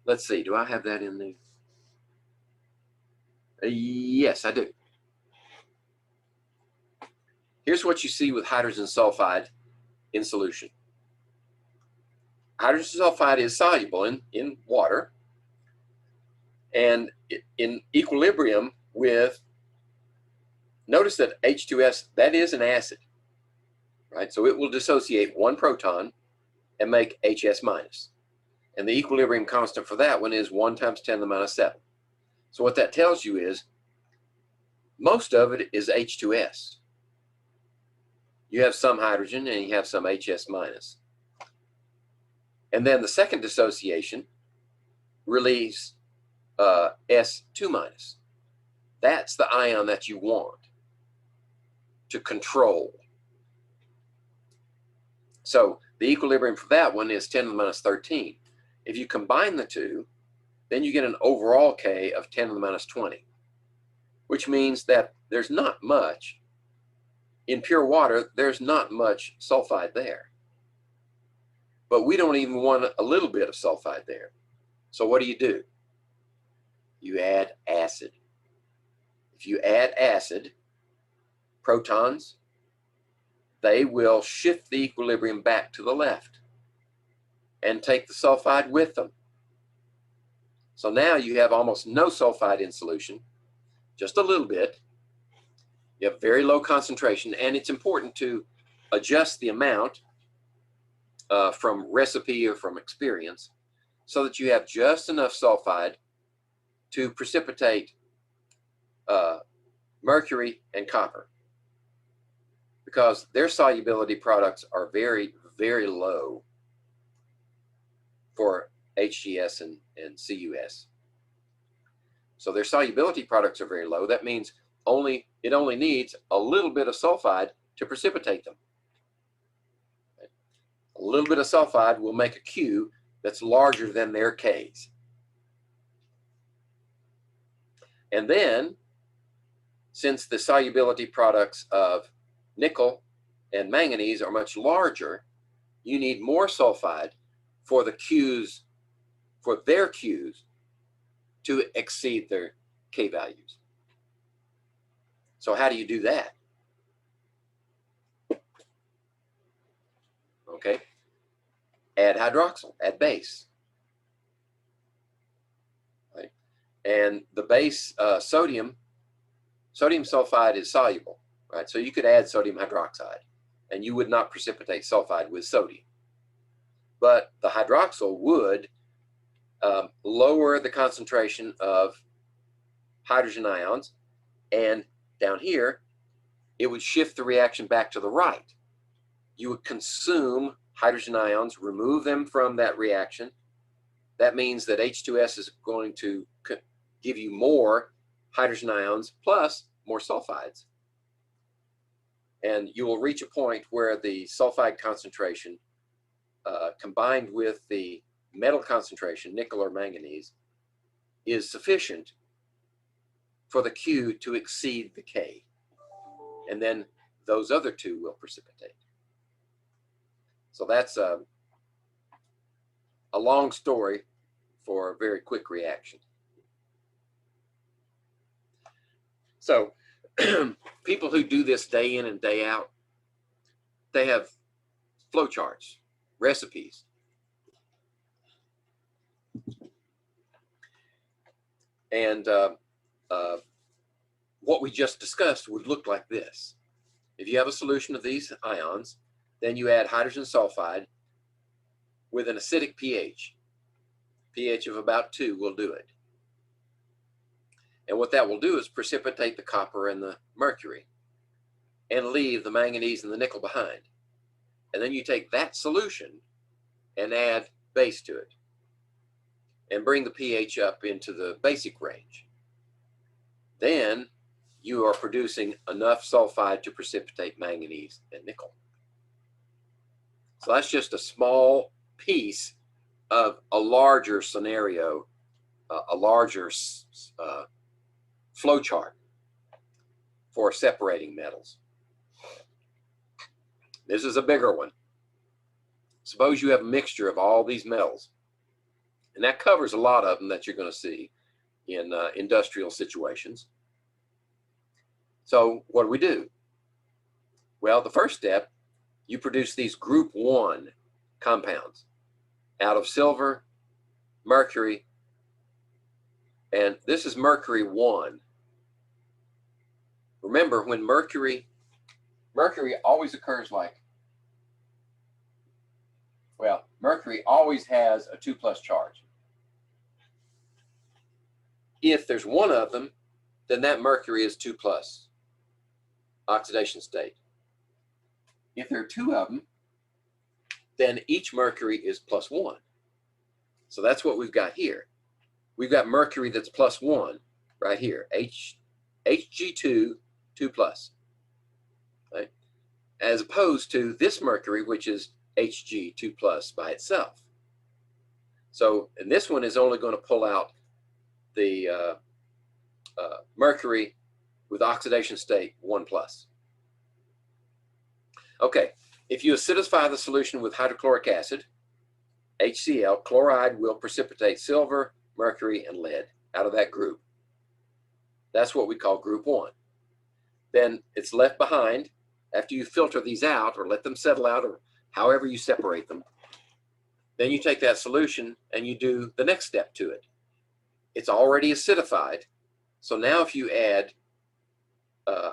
let's see. Do I have that in there? Yes, I do. Here's what you see with hydrogen sulfide in solution. Hydrogen sulfide is soluble in water and in equilibrium with, notice that H2S, that is an acid, right? So it will dissociate one proton and make HS minus. And the equilibrium constant for that one is 1 × 10⁻⁷. So what that tells you is most of it is H2S. You have some hydrogen and you have some HS minus. And then the second dissociation relieves S2 minus. That's the ion that you want to control. So the equilibrium for that one is 10⁻13. If you combine the two, then you get an overall K of 10⁻20, which means that there's not much. In pure water, there's not much sulfide there. But we don't even want a little bit of sulfide there. So what do? You add acid. If you add acid, protons, they will shift the equilibrium back to the left and take the sulfide with them. So now you have almost no sulfide in solution, just a little bit. You have very low concentration, and it's important to adjust the amount from recipe or from experience so that you have just enough sulfide to precipitate mercury and copper, because their solubility products are very, very low for HGS and CUS. So their solubility products are very low. That means it only needs a little bit of sulfide to precipitate them. A little bit of sulfide will make a Q that's larger than their Ks. And then, since the solubility products of nickel and manganese are much larger, you need more sulfide for the Qs, for their Qs to exceed their K values. So how do you do that? Okay, add hydroxyl, add base. Right? And the base, sodium sulfide is soluble, right? So you could add sodium hydroxide and you would not precipitate sulfide with sodium. But the hydroxyl would lower the concentration of hydrogen ions, and down here, it would shift the reaction back to the right. You would consume hydrogen ions, remove them from that reaction. That means that H2S is going to give you more hydrogen ions plus more sulfides. And you will reach a point where the sulfide concentration combined with the metal concentration, nickel or manganese, is sufficient for the Q to exceed the K. And then those other two will precipitate. So that's a long story for a very quick reaction. So people who do this day in and day out, they have flowcharts, recipes. And what we just discussed would look like this. If you have a solution of these ions, then you add hydrogen sulfide with an acidic pH. pH of about 2 will do it. And what that will do is precipitate the copper and the mercury and leave the manganese and the nickel behind. And then you take that solution and add base to it and bring the pH up into the basic range. Then you are producing enough sulfide to precipitate manganese and nickel. So that's just a small piece of a larger scenario, a larger flow chart for separating metals. This is a bigger one. Suppose you have a mixture of all these metals, and that covers a lot of them that you're going to see in industrial situations. So what do we do? Well, the first step, you produce these group 1 compounds out of silver, mercury, and this is mercury 1. Remember, when mercury always occurs like, well, mercury always has a 2+ charge. If there's one of them, then that mercury is 2+, oxidation state. If there are 2 of them, then each mercury is +1. So that's what we've got here. We've got mercury that's +1 right here, Hg2, 2+, right? As opposed to this mercury, which is Hg 2+ by itself. So, and this one is only going to pull out the mercury with oxidation state 1+. Okay, if you acidify the solution with hydrochloric acid, HCl, chloride will precipitate silver, mercury, and lead out of that group. That's what we call group 1. Then it's left behind after you filter these out or let them settle out or however you separate them. Then you take that solution and you do the next step to it. It's already acidified. So now if you add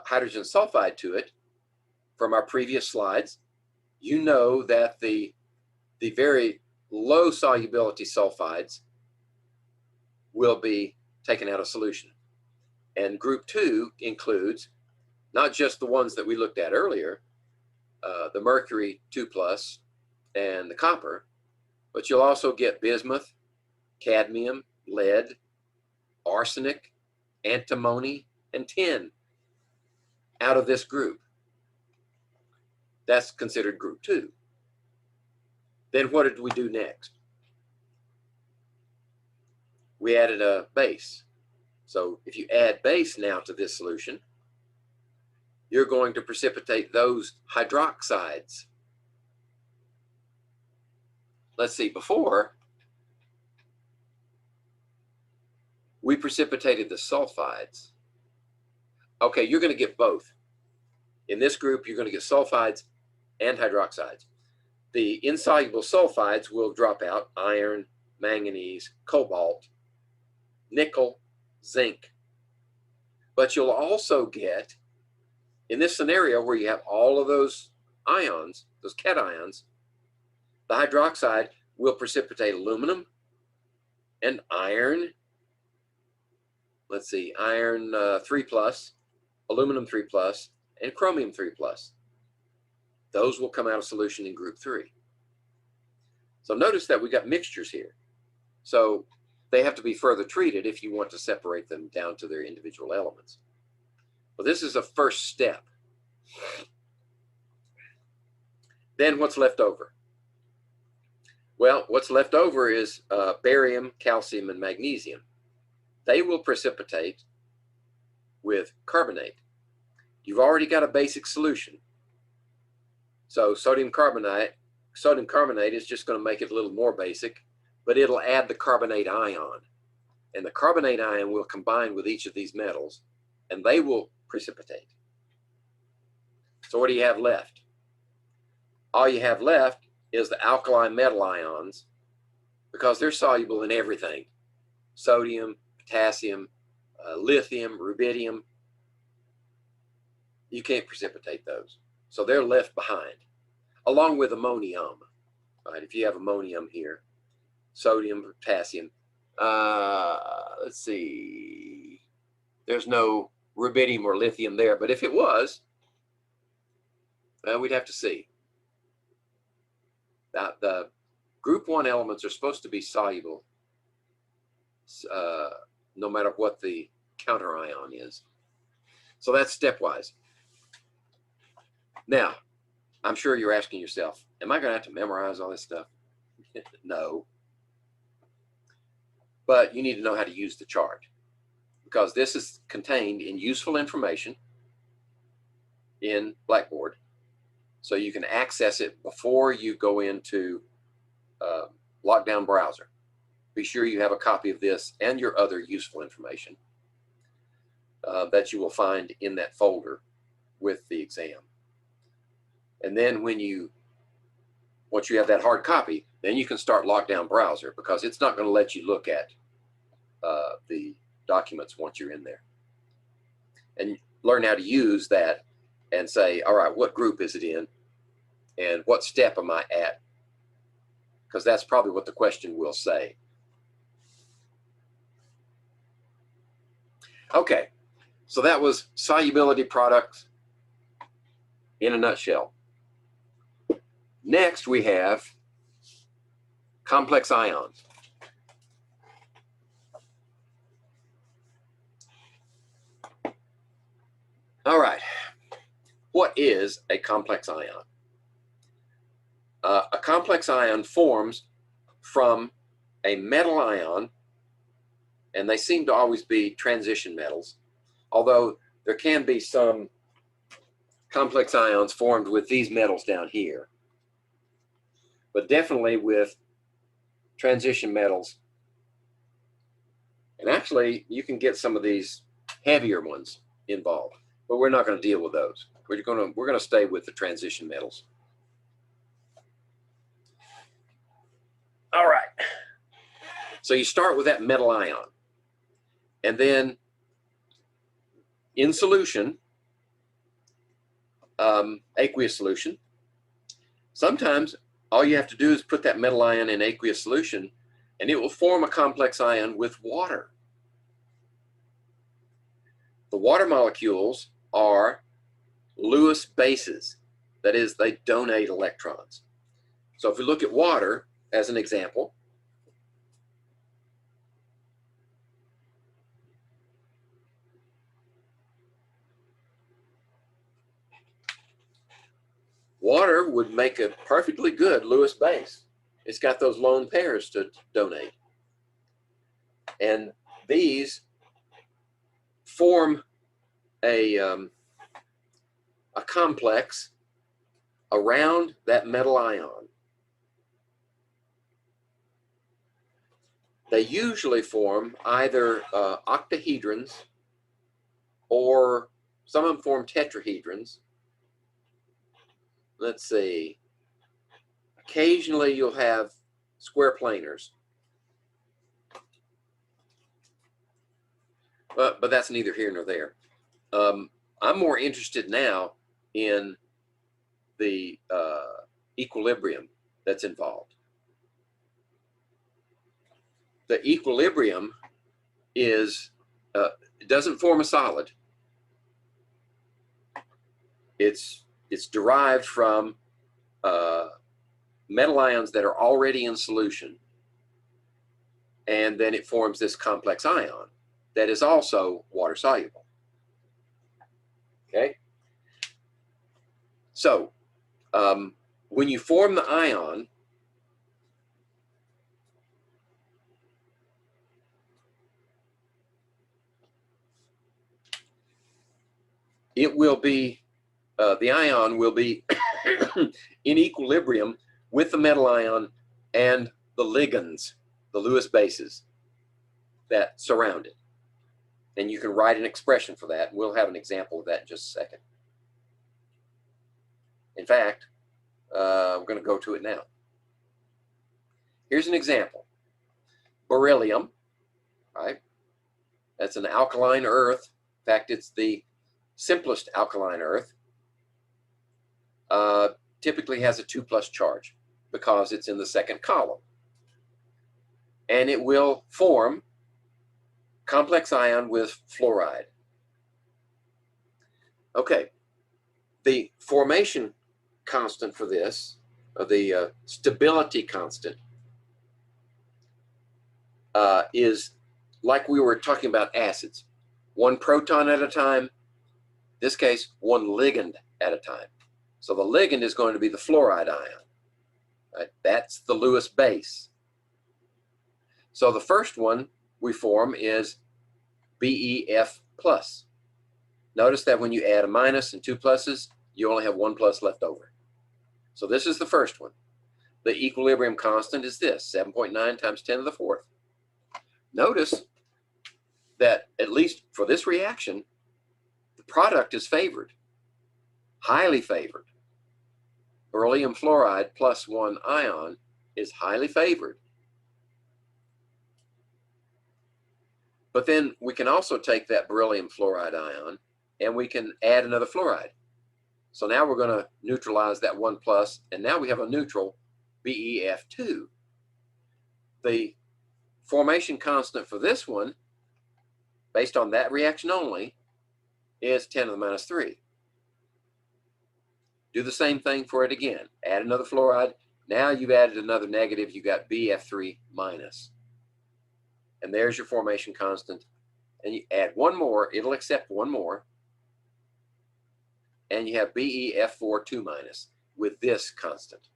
hydrogen sulfide to it from our previous slides, you know that the very low solubility sulfides will be taken out of solution. And group 2 includes not just the ones that we looked at earlier, the mercury 2+ and the copper, but you'll also get bismuth, cadmium, lead, arsenic, antimony, and tin out of this group. That's considered group 2. Then what did we do next? We added a base. So if you add base now to this solution, you're going to precipitate those hydroxides. Let's see, before we precipitated the sulfides. Okay, you're going to get both. In this group, you're going to get sulfides and hydroxides. The insoluble sulfides will drop out: iron, manganese, cobalt, nickel, zinc. But you'll also get, in this scenario where you have all of those ions, those cations, the hydroxide will precipitate aluminum and iron. Let's see, iron 3+, aluminum 3+, and chromium 3+. Those will come out of solution in group 3. So notice that we got mixtures here. So they have to be further treated if you want to separate them down to their individual elements. Well, this is a first step. Then what's left over? Well, what's left over is barium, calcium, and magnesium. they will precipitate with carbonate. You've already got a basic solution. So sodium carbonate is just going to make it a little more basic, but it'll add the carbonate ion. And the carbonate ion will combine with each of these metals, and they will precipitate. So what do you have left? All you have left is the alkali metal ions, because they're soluble in everything. Sodium, potassium, lithium, rubidium. You can't precipitate those. So they're left behind, along with ammonium. Right? If you have ammonium here, sodium, potassium. Let's see. There's no rubidium or lithium there, but if it was, we'd have to see. The group 1 elements are supposed to be soluble no matter what the counter ion is. So that's stepwise. Now, I'm sure you're asking yourself, am I going to have to memorize all this stuff? No. But you need to know how to use the chart, because this is contained in useful information in Blackboard, so you can access it before you go into Lockdown Browser. Be sure you have a copy of this and your other useful information that you will find in that folder with the exam. And then once you have that hard copy, then you can start Lockdown Browser, because it's not going to let you look at the documents once you're in there. And learn how to use that and say, all right, what group is it in? And what step am I at? Because that's probably what the question will say. Okay, so that was solubility product in a nutshell. Next, we have complex ions. All right, what is a complex ion? A complex ion forms from a metal ion, and they seem to always be transition metals, although there can be some complex ions formed with these metals down here, but definitely with transition metals. And actually, you can get some of these heavier ones involved, but we're not going to deal with those. We're going to stay with the transition metals. All right. So you start with that metal ion, and then in solution, aqueous solution, sometimes all you have to do is put that metal ion in aqueous solution, and it will form a complex ion with water. The water molecules are Lewis bases. That is, they donate electrons. So if we look at water as an example, water would make a perfectly good Lewis base. It's got those lone pairs to donate. And these form a complex around that metal ion. They usually form either octahedrons, or some of them form tetrahedrons. Let's see. Occasionally you'll have square planars. But that's neither here nor there. I'm more interested now in the equilibrium that's involved. The equilibrium is, it doesn't form a solid. It's derived from metal ions that are already in solution, and then it forms this complex ion that is also water soluble. Okay? So, when you form the ion, it will be, the ion will be in equilibrium with the metal ion and the ligands, the Lewis bases that surround it. And you can write an expression for that. We'll have an example of that in just a second. In fact, I'm going to go to it now. Here's an example. Beryllium, right? That's an alkaline earth. In fact, it's the simplest alkaline earth. Typically has a 2+ charge because it's in the second column. And it will form complex ion with fluoride. Okay, the formation constant for this, the stability constant, is like we were talking about acids. 1 proton at a time, in this case, 1 ligand at a time. So the ligand is going to be the fluoride ion. Right? That's the Lewis base. So the first one we form is BeF+. Notice that when you add a minus and 2 pluses, you only have 1 plus left over. So this is the first one. The equilibrium constant is this, 7.9 times 10 to the 4th. Notice that, at least for this reaction, the product is favored, highly favored. Beryllium fluoride plus 1 ion is highly favored. But then we can also take that beryllium fluoride ion and we can add another fluoride. So now we're going to neutralize that 1 plus, and now we have a neutral BeF2. The formation constant for this one, based on that reaction only, is 10 to the minus 3. Do the same thing for it again. Add another fluoride. Now you've added another negative. You got BF3 minus. And there's your formation constant. And you add one more. It'll accept one more. And you have BeF4 2 minus with this constant.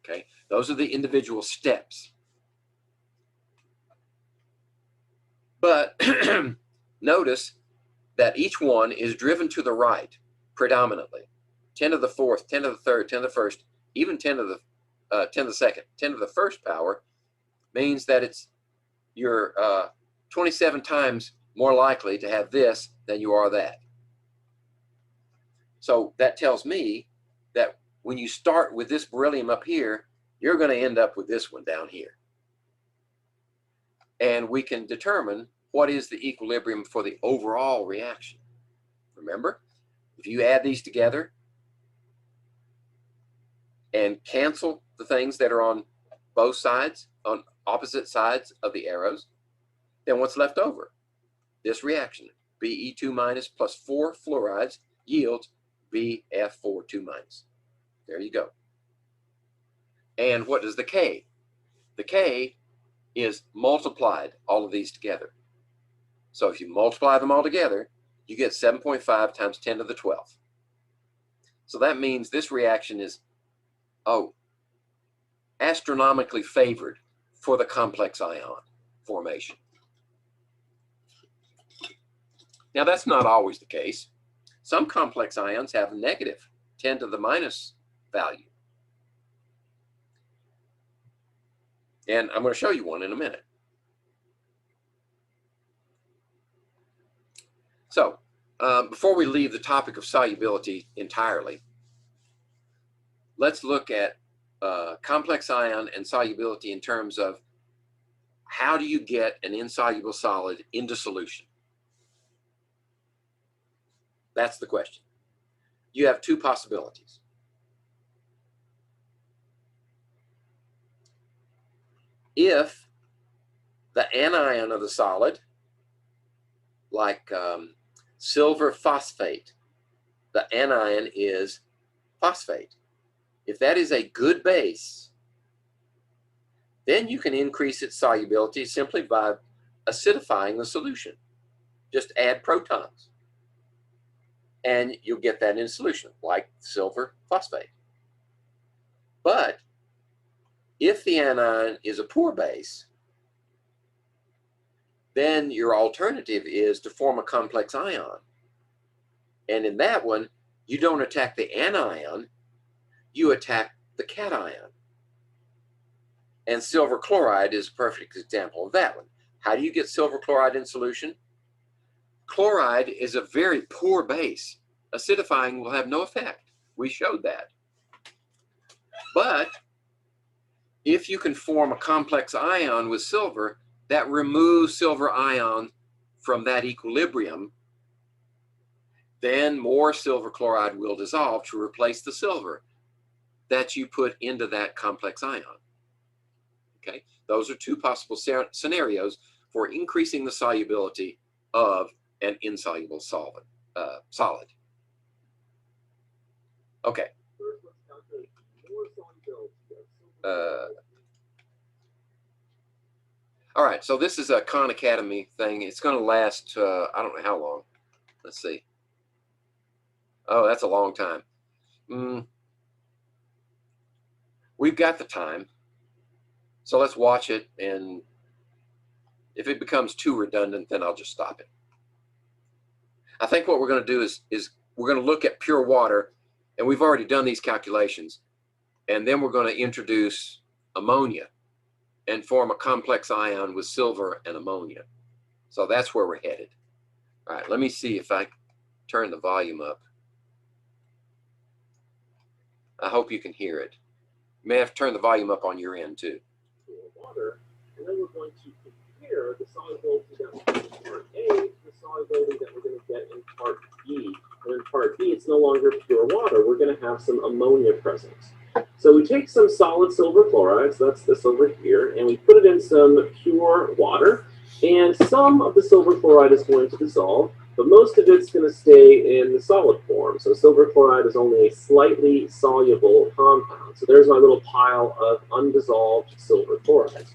Okay, those are the individual steps. But notice that each one is driven to the right predominantly. 10 to the 4th, 10 to the 3rd, 10 to the 1st, even 10 to the 2nd. 10 to the 1st power means that you're 27 times more likely to have this than you are that. So that tells me that when you start with this beryllium up here, you're going to end up with this one down here. And we can determine what is the equilibrium for the overall reaction. Remember, if you add these together and cancel the things that are on both sides, on opposite sides of the arrows, then what's left over? This reaction, Be2 minus plus 4 fluorides yields BF4 2 minus. There you go. And what does the K? The K is multiplied, all of these together. So if you multiply them all together, you get 7.5 times 10 to the 12th. So that means this reaction is, astronomically favored for the complex ion formation. Now that's not always the case. Some complex ions have negative 10 to the minus value. And I'm going to show you one in a minute. So before we leave the topic of solubility entirely, let's look at complex ion and solubility in terms of how do you get an insoluble solid into solution? That's the question. You have two possibilities. If the anion of the solid, like silver phosphate, the anion is phosphate. If that is a good base, then you can increase its solubility simply by acidifying the solution. Just add protons, and you'll get that in solution, like silver phosphate. But if the anion is a poor base, then your alternative is to form a complex ion. And in that one, you don't attack the anion, you attack the cation. And silver chloride is a perfect example of that one. How do you get silver chloride in solution? Chloride is a very poor base. Acidifying will have no effect. We showed that. But if you can form a complex ion with silver that removes silver ion from that equilibrium, then more silver chloride will dissolve to replace the silver that you put into that complex ion. Okay, those are two possible scenarios for increasing the solubility of an insoluble solid. Okay. All right, so this is a Khan Academy thing. It's going to last, I don't know how long. Let's see. Oh, that's a long time. We've got the time. So let's watch it, and if it becomes too redundant, then I'll just stop it. I think what we're going to do is we're going to look at pure water, and we've already done these calculations, and then we're going to introduce ammonia and form a complex ion with silver and ammonia. So that's where we're headed. All right, let me see if I turn the volume up. I hope you can hear it. You may have to turn the volume up on your end too. Water, and then we're going to compare the solubility that we get in part A to the solubility that we're going to get in part B. And in part B, it's no longer pure water. We're going to have some ammonia present. So we take some solid silver chloride, so that's this over here, and we put it in some pure water, and some of the silver chloride is going to dissolve, but most of it's going to stay in the solid form. So silver chloride is only a slightly soluble compound. So there's my little pile of undissolved silver chloride.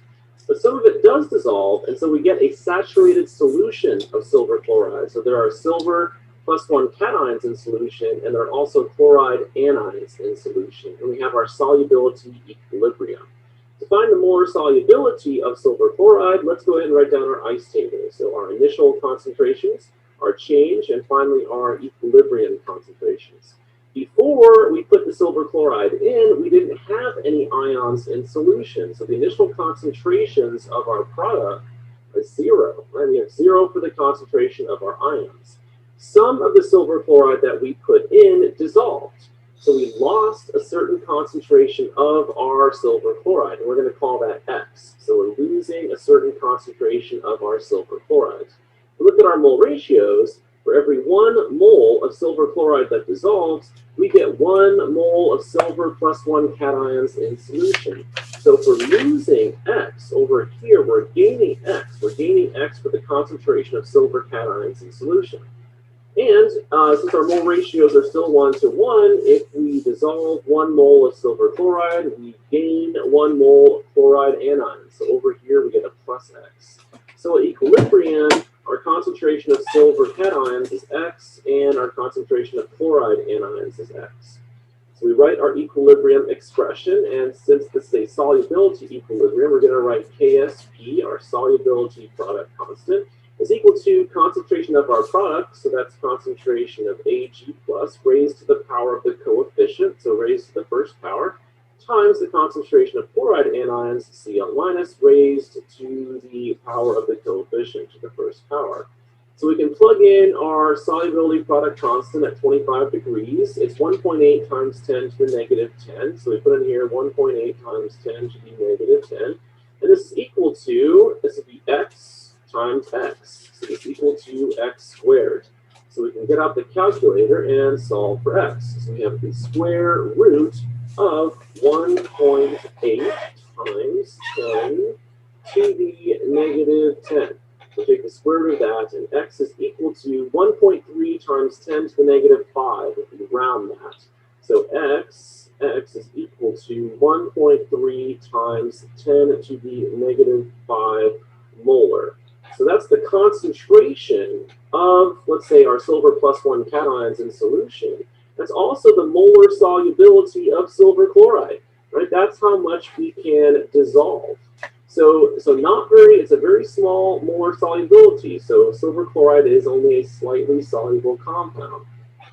But some of it does dissolve, and so we get a saturated solution of silver chloride. So there are silver +1 cations in solution, and there are also chloride anions in solution. And we have our solubility equilibrium. To find the molar solubility of silver chloride, let's go ahead and write down our ice table. So our initial concentrations, our change, and finally our equilibrium concentrations. Before we put the silver chloride in, we didn't have any ions in solution. So the initial concentrations of our product is 0. Right? We have 0 for the concentration of our ions. Some of the silver chloride that we put in dissolved. So we lost a certain concentration of our silver chloride, and we're going to call that X. So we're losing a certain concentration of our silver chloride. Look at our mole ratios. For every 1 mole of silver chloride that dissolves, we get 1 mole of silver +1 cations in solution. So if we're losing X over here, we're gaining X. We're gaining X for the concentration of silver cations in solution. And since our mole ratios are still 1 to 1, if we dissolve 1 mole of silver chloride, we gain 1 mole of chloride anions. So over here, we get a +X. So at equilibrium, our concentration of silver cations is X, and our concentration of chloride anions is X. So we write our equilibrium expression, and since this is a solubility equilibrium, we're going to write KSP, our solubility product constant, is equal to concentration of our product, so that's concentration of Ag plus raised to the power of the coefficient, so raised to the first power, times the concentration of chloride anions, Cl minus, raised to the power of the coefficient to the first power. So we can plug in our solubility product constant at 25 degrees. It's 1.8 times 10 to the negative 10. So we put in here 1.8 times 10 to the negative 10. And this is equal to, this would be X times X. So it's equal to X squared. So we can get out the calculator and solve for X. So we have the square root of 1.8 times 10 to the negative 10. So take the square root of that, and X is equal to 1.3 times 10 to the negative 5 if we round that. So X is equal to 1.3 times 10 to the negative 5 molar. So that's the concentration of, let's say, our silver +1 cations in solution. That's also the molar solubility of silver chloride, right? That's how much we can dissolve. So not very, it's a very small molar solubility. So silver chloride is only a slightly soluble compound.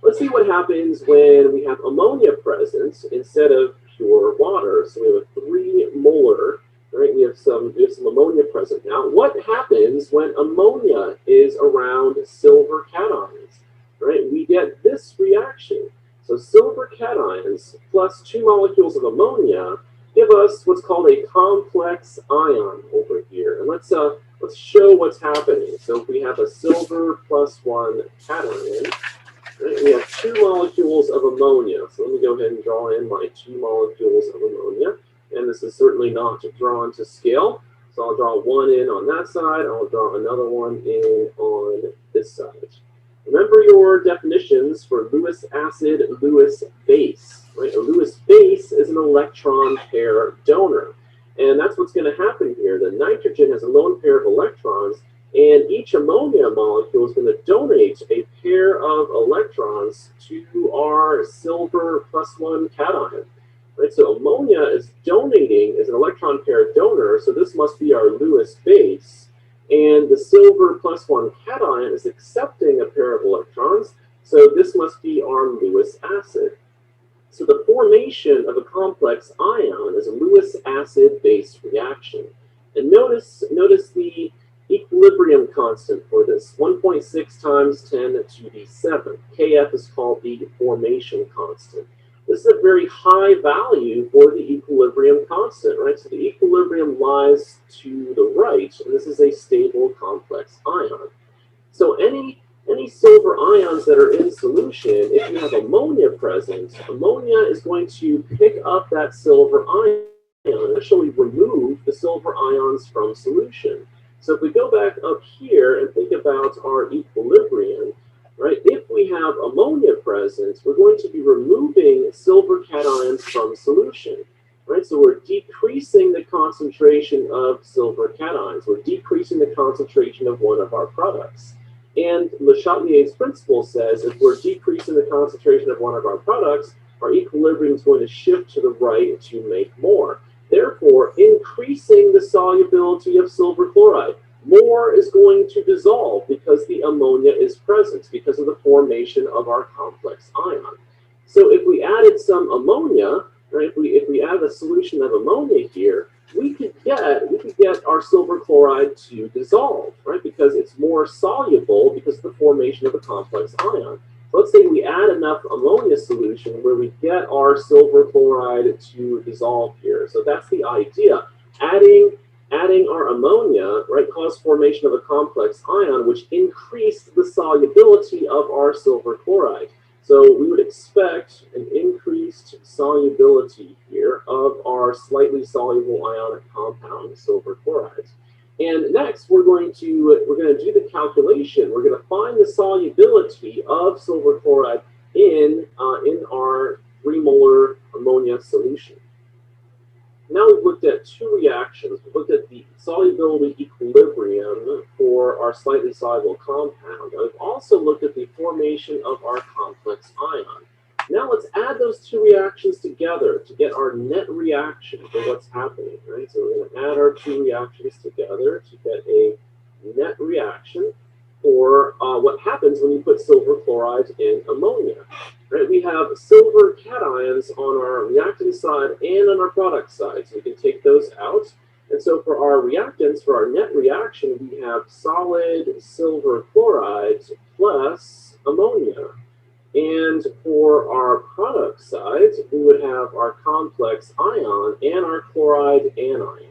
let's see what happens when we have ammonia present instead of pure water. So we have a 3 molar, right? We have some ammonia present now. What happens when ammonia is around silver cations, right? We get this reaction. So silver cations plus 2 molecules of ammonia give us what's called a complex ion over here. And let's show what's happening. So if we have a silver plus 1 cation, right, we have 2 molecules of ammonia. So let me go ahead and draw in my 2 molecules of ammonia. And this is certainly not drawn to scale. So I'll draw one in on that side. I'll draw another one in on this side. Remember your definitions for Lewis acid, Lewis base. Right? A Lewis base is an electron pair donor. And that's what's going to happen here. The nitrogen has a lone pair of electrons, and each ammonia molecule is going to donate a pair of electrons to our silver plus 1 cation. Right? So ammonia is donating as an electron pair donor, so this must be our Lewis base. And the silver plus 1 cation is accepting a pair of electrons, so this must be our Lewis acid. So the formation of a complex ion is a Lewis acid-base reaction. And notice the equilibrium constant for this, 1.6 times 10 to the 7. Kf is called the formation constant. This is a very high value for the equilibrium constant, right? So the equilibrium lies to the right, and this is a stable complex ion. So any silver ions that are in solution, if you have ammonia present, ammonia is going to pick up that silver ion and actually remove the silver ions from solution. So if we go back up here and think about our equilibrium, right, if we have ammonia present, we're going to be removing silver cations from solution. Right, so we're decreasing the concentration of silver cations. We're decreasing the concentration of one of our products. And Le Chatelier's principle says if we're decreasing the concentration of one of our products, our equilibrium is going to shift to the right to make more. Therefore, increasing the solubility of silver chloride. More is going to dissolve because the ammonia is present, because of the formation of our complex ion. So if we added some ammonia, right, if we add a solution of ammonia here, we could get our silver chloride to dissolve, right? Because it's more soluble because of the formation of a complex ion. So let's say we add enough ammonia solution where we get our silver chloride to dissolve here. So that's the idea. Adding our ammonia, right, caused formation of a complex ion, which increased the solubility of our silver chloride. So we would expect an increased solubility here of our slightly soluble ionic compound, silver chloride. And next, we're going to do the calculation. We're going to find the solubility of silver chloride in our 3 molar ammonia solution. Now we've looked at 2 reactions. We've looked at the solubility equilibrium for our slightly soluble compound. And we've also looked at the formation of our complex ion. Now let's add those 2 reactions together to get our net reaction for what's happening, right? So we're going to add our 2 reactions together to get a net reaction for what happens when you put silver chloride in ammonia. Right, we have silver cations on our reactant side and on our product side, so we can take those out. And so for our reactants, for our net reaction, we have solid silver chloride plus ammonia. And for our product side, we would have our complex ion and our chloride anion.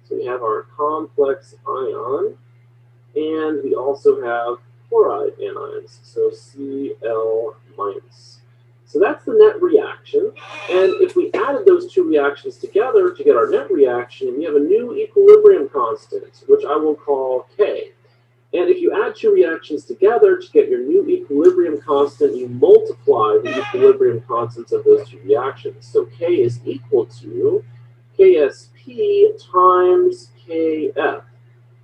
So we have our complex ion, and we also have chloride anions, so Cl-. So that's the net reaction. And if we added those 2 reactions together to get our net reaction, we have a new equilibrium constant, which I will call K. And if you add 2 reactions together to get your new equilibrium constant, you multiply the equilibrium constants of those 2 reactions. So K is equal to KSP times KF.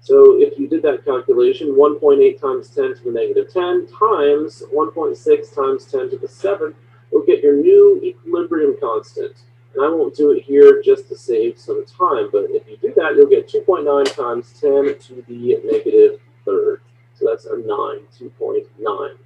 So if you did that calculation, 1.8 times 10 to the negative 10 times 1.6 times 10 to the 7, you'll get your new equilibrium constant. And I won't do it here just to save some time, but if you do that, you'll get 2.9 times 10 to the negative 3rd. So that's a 9, 2.9.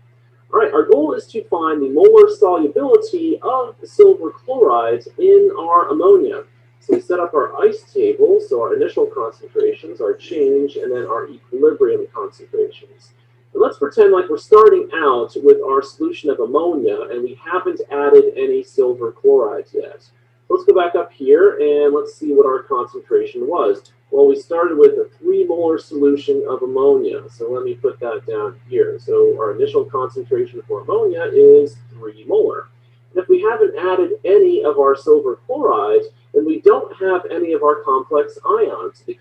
All right, our goal is to find the molar solubility of the silver chlorides in our ammonia. So we set up our ice table, so our initial concentrations, our change, and then our equilibrium concentrations. And let's pretend like we're starting out with our solution of ammonia and we haven't added any silver chlorides yet. Let's go back up here and let's see what our concentration was. Well, we started with a 3 molar solution of ammonia. So let me put that down here. So our initial concentration for ammonia is 3 molar. And if we haven't added any of our silver chlorides, then we don't have any of our complex ions. The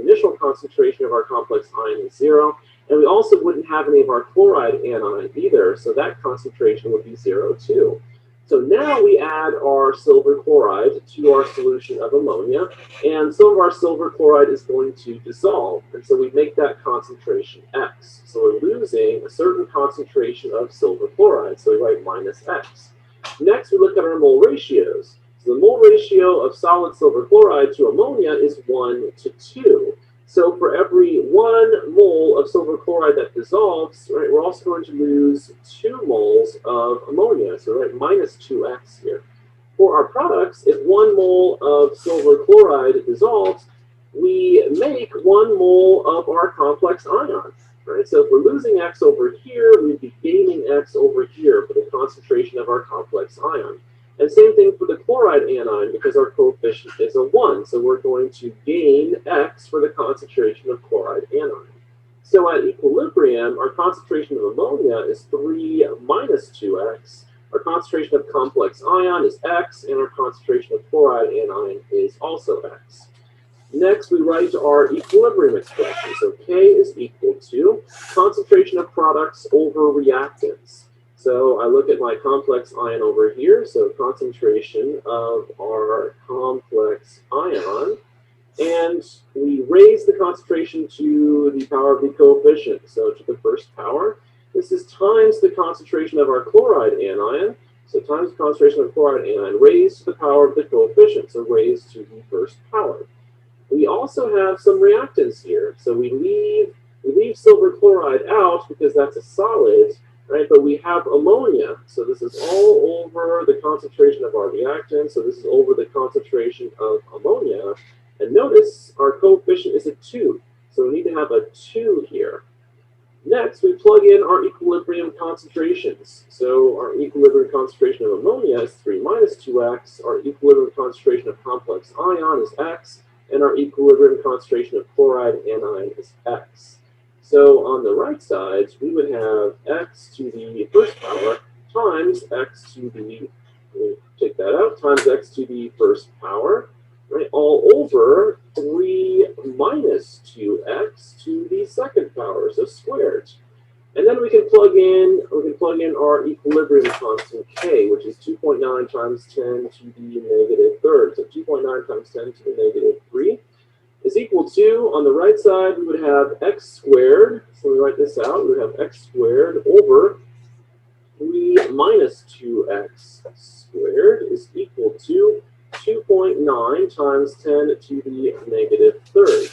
initial concentration of our complex ion is 0. And we also wouldn't have any of our chloride anions either. So that concentration would be 0 too. So now we add our silver chloride to our solution of ammonia, and some of our silver chloride is going to dissolve, and so we make that concentration X. So we're losing a certain concentration of silver chloride, so we write minus X. Next, we look at our mole ratios. So the mole ratio of solid silver chloride to ammonia is 1 to 2. So for every 1 mole of silver chloride that dissolves, right, we're also going to lose 2 moles of ammonia. So right, minus 2x here. For our products, if 1 mole of silver chloride dissolves, we make 1 mole of our complex ion. Right? So if we're losing x over here, we'd be gaining x over here for the concentration of our complex ion. And same thing for the chloride anion, because our coefficient is a 1. So we're going to gain x for the concentration of chloride anion. So at equilibrium, our concentration of ammonia is 3 minus 2x. Our concentration of complex ion is x, and our concentration of chloride anion is also x. Next, we write our equilibrium expression. So K is equal to concentration of products over reactants. So I look at my complex ion over here, so concentration of our complex ion, and we raise the concentration to the power of the coefficient, so to the first power. This is times the concentration of our chloride anion, so times the concentration of chloride anion raised to the power of the coefficient, so raised to the first power. We also have some reactants here, so we leave silver chloride out because that's a solid, right? But we have ammonia, so this is all over the concentration of our reactant, so this is over the concentration of ammonia. And notice our coefficient is a 2, so we need to have a 2 here. Next, we plug in our equilibrium concentrations. So our equilibrium concentration of ammonia is 3 minus 2x, our equilibrium concentration of complex ion is x, and our equilibrium concentration of chloride anion is x. So on the right side, we would have x to the first power times x to the, take that out, times x to the first power, right, all over 3 minus 2x to the second power, so squared. And then we can plug in our equilibrium constant k, which is 2.9 times 10 to the negative third. So 2.9 times 10 to the negative 3 is equal to, on the right side, we would have x squared. So we write this out. We would have x squared over 3 minus 2x squared is equal to 2.9 times 10 to the negative third.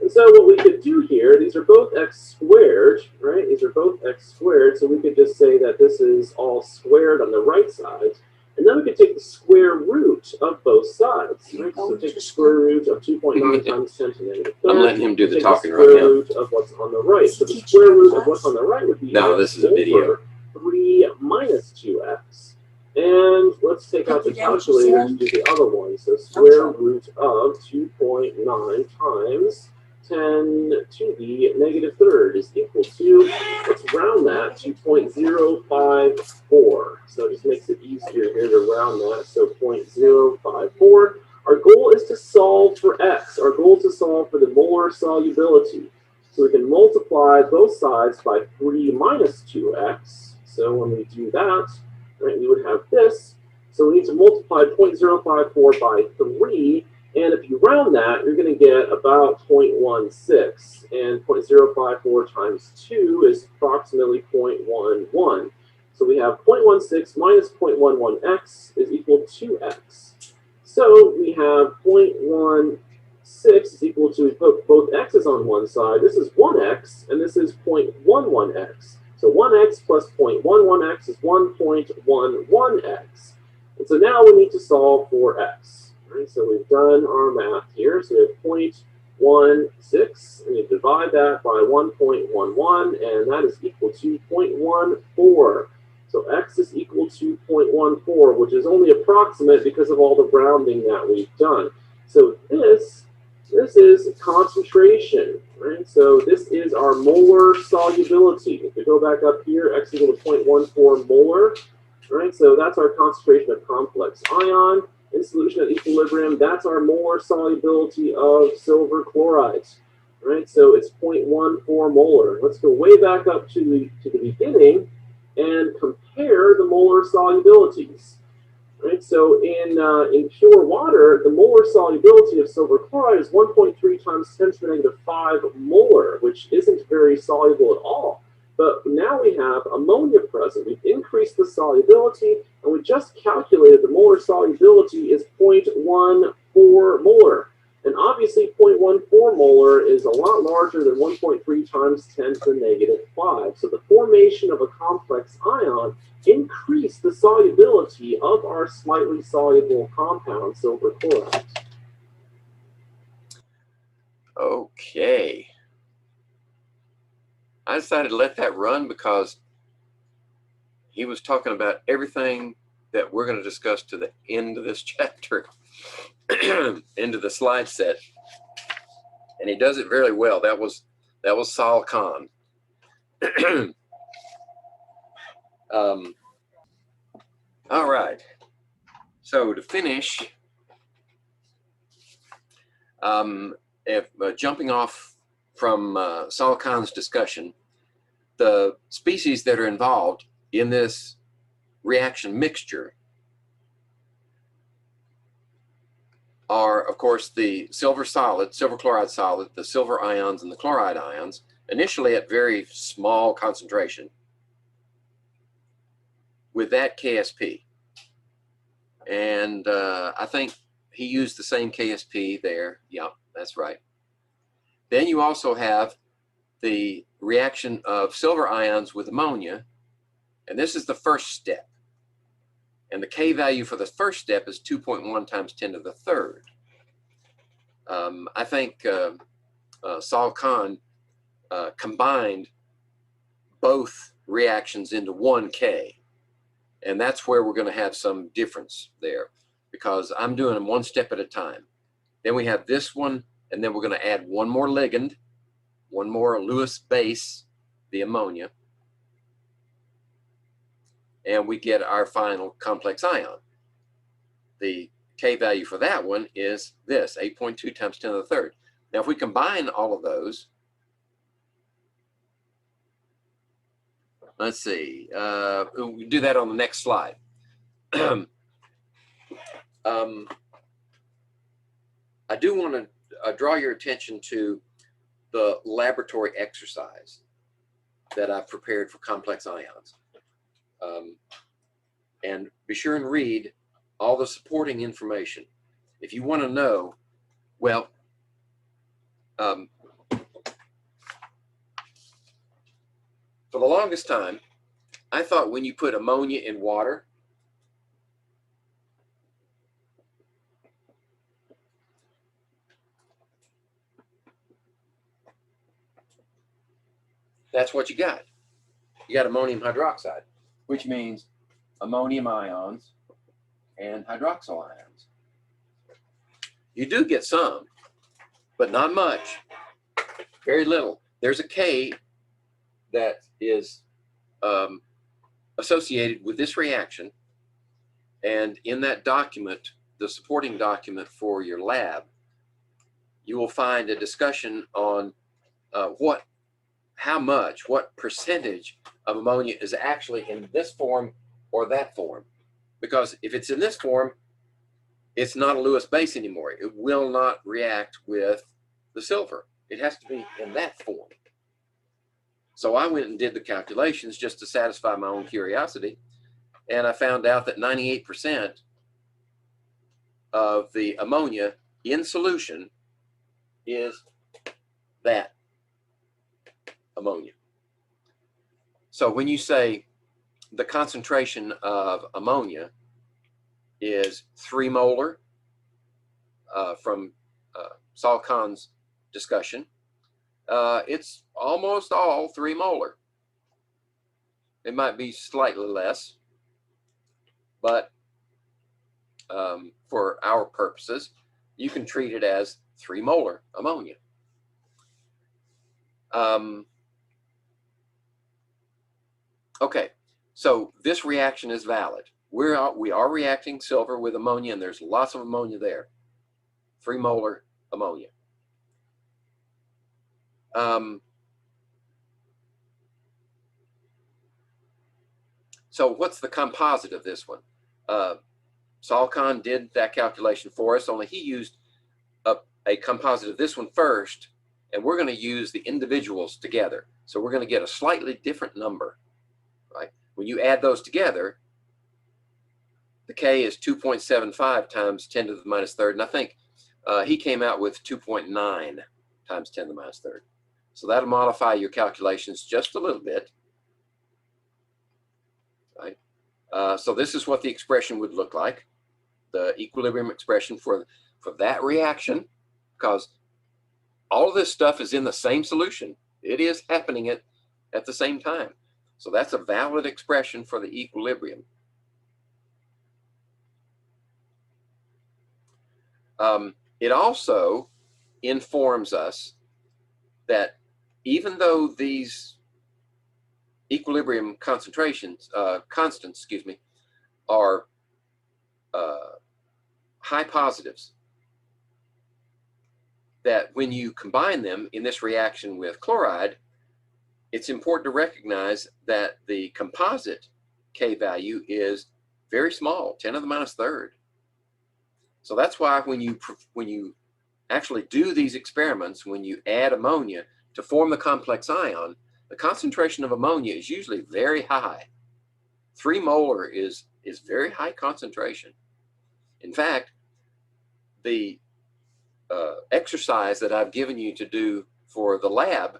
And so what we could do here, these are both x squared, right? These are both x squared, so we could just say that this is all squared on the right side. And then we could take the square root of both sides, right? So take the square root of 2.9 times 10 to the negative third. I'm letting him do the talking right now. Square root of what's on the right. So the square root of what's on the right would be no, this is a video. 3 minus 2x. And let's take out the calculator to do the other one. So square root of 2.9 times 10 to the negative third is equal to, let's round that to 0.054. So it just makes it easier here to round that. So 0.054. Our goal is to solve for x. Our goal is to solve for the molar solubility. So we can multiply both sides by 3 minus 2x. So when we do that, right, we would have this. So we need to multiply 0.054 by 3. And if you round that, you're going to get about 0.16. And 0.054 times 2 is approximately 0.11. So we have 0.16 minus 0.11x is equal to x. So we have 0.16 is equal to, both x's on one side. This is 1x, and this is 0.11x. So 1x plus 0.11x is 1.11x. And so now we need to solve for x. Right? So we've done our math here. So we have 0.16, and you divide that by 1.11, and that is equal to 0.14. So x is equal to 0.14, which is only approximate because of all the rounding that we've done. So this is concentration, right? So this is our molar solubility. If we go back up here, x equal to 0.14 molar, right? So that's our concentration of complex ion in solution at equilibrium. That's our molar solubility of silver chloride, right? So it's 0.14 molar. Let's go way back up to the beginning and compare the molar solubilities. Right, so in pure water, the molar solubility of silver chloride is 1.3 times 10 to the negative 5 molar, which isn't very soluble at all. But now we have ammonia present. We've increased the solubility, and we just calculated the molar solubility is 0.14 molar. And obviously 0.14 molar is a lot larger than 1.3 times 10 to the negative 5. So the formation of a complex ion increased the solubility of our slightly soluble compound, silver chloride. Okay. I decided to let that run because he was talking about everything that we're going to discuss to the end of this chapter, into the slide set, and he does it very well. That was Sol Khan. All right. So to finish, jumping off from Sol Khan's discussion, the species that are involved in this reaction mixture are, of course, the silver solid, silver chloride solid, the silver ions and the chloride ions, initially at very small concentration with that KSP. And I think he used the same KSP there. Yeah, that's right. Then you also have the reaction of silver ions with ammonia, and this is the first step. And the K value for the first step is 2.1 times 10 to the third. I think Sol Khan combined both reactions into one K. And that's where we're going to have some difference there, because I'm doing them one step at a time. Then we have this one, and then we're going to add one more ligand, one more Lewis base, the ammonia, and we get our final complex ion. The K value for that one is this, 8.2 times 10 to the third. Now, if we combine all of those, let's see, we'll do that on the next slide. I do want to draw your attention to the laboratory exercise that I've prepared for complex ions. And be sure and read all the supporting information. If you want to know, well, for the longest time, I thought when you put ammonia in water, that's what you got. You got ammonium hydroxide, which means ammonium ions and hydroxyl ions. You do get some, but not much, very little. There's a K that is associated with this reaction, and in that document, the supporting document for your lab, you will find a discussion on what percentage of ammonia is actually in this form or that form. Because if it's in this form, it's not a Lewis base anymore. It will not react with the silver. It has to be in that form. So I went and did the calculations just to satisfy my own curiosity, and I found out that 98% of the ammonia in solution is that ammonia. So when you say the concentration of ammonia is 3 molar from Sol Khan's discussion, it's almost all 3 molar. It might be slightly less, but for our purposes, you can treat it as 3 molar ammonia. Okay, so this reaction is valid. We are reacting silver with ammonia, and there's lots of ammonia there. 3 molar ammonia. So what's the composite of this one? Sol Khan did that calculation for us, only he used a composite of this one first, and we're going to use the individuals together. So we're going to get a slightly different number, right? When you add those together, the K is 2.75 times 10 to the minus third, and I think he came out with 2.9 times 10 to the minus third. So that'll modify your calculations just a little bit, right? So this is what the expression would look like, the equilibrium expression for that reaction, because all of this stuff is in the same solution. It is happening at the same time. So that's a valid expression for the equilibrium. It also informs us that even though these equilibrium concentrations, constants, excuse me, are high positives, that when you combine them in this reaction with chloride, it's important to recognize that the composite K value is very small, 10 to the minus third. So that's why when you actually do these experiments, when you add ammonia to form the complex ion, the concentration of ammonia is usually very high. 3 molar is very high concentration. In fact, the exercise that I've given you to do for the lab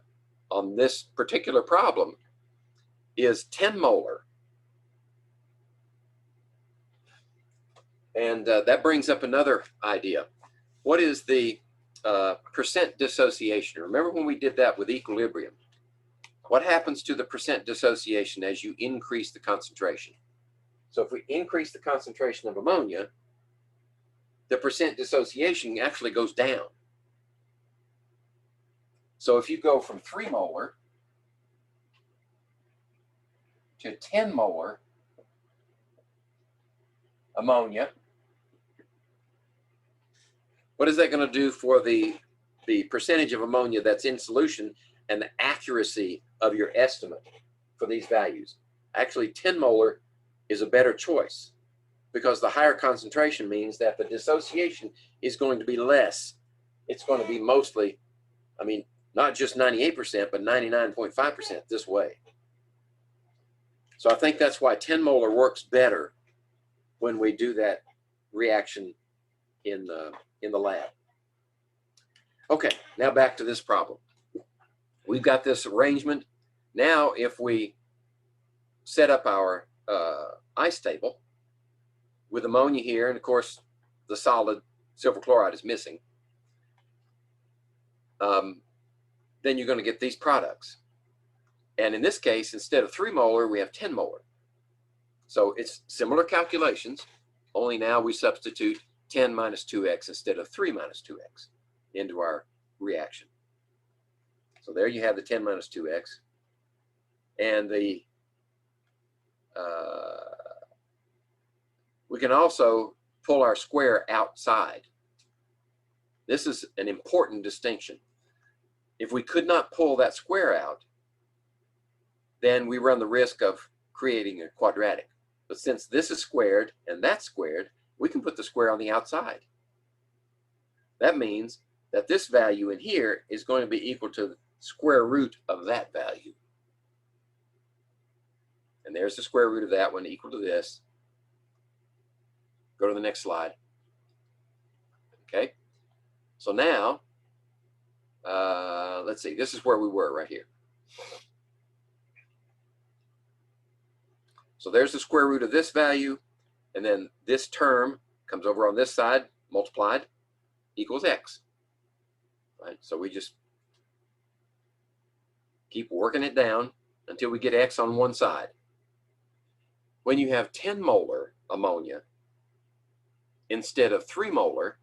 on this particular problem is 10 molar. And that brings up another idea. What is the percent dissociation? Remember when we did that with equilibrium? What happens to the percent dissociation as you increase the concentration? So if we increase the concentration of ammonia, the percent dissociation actually goes down. So if you go from 3 molar to 10 molar ammonia, what is that going to do for the percentage of ammonia that's in solution and the accuracy of your estimate for these values? Actually, 10 molar is a better choice, because the higher concentration means that the dissociation is going to be less. It's going to be mostly, I mean, not just 98%, but 99.5% this way. So I think that's why 10 molar works better when we do that reaction in the lab. Okay, now back to this problem. We've got this arrangement. Now if we set up our ice table with ammonia here, and of course the solid silver chloride is missing, then you're going to get these products. And in this case, instead of 3 molar, we have 10 molar. So it's similar calculations, only now we substitute 10 minus 2x instead of 3 minus 2x into our reaction. So there you have the 10 minus 2x. And the we can also pull our square outside. This is an important distinction. If we could not pull that square out, then we run the risk of creating a quadratic. But since this is squared and that's squared, we can put the square on the outside. That means that this value in here is going to be equal to the square root of that value. And there's the square root of that one equal to this. Go to the next slide. Okay. So now, let's see, this is where we were right here. So there's the square root of this value, and then this term comes over on this side, multiplied, equals x. Right? So we just keep working it down until we get x on one side. When you have 10 molar ammonia instead of 3 molar,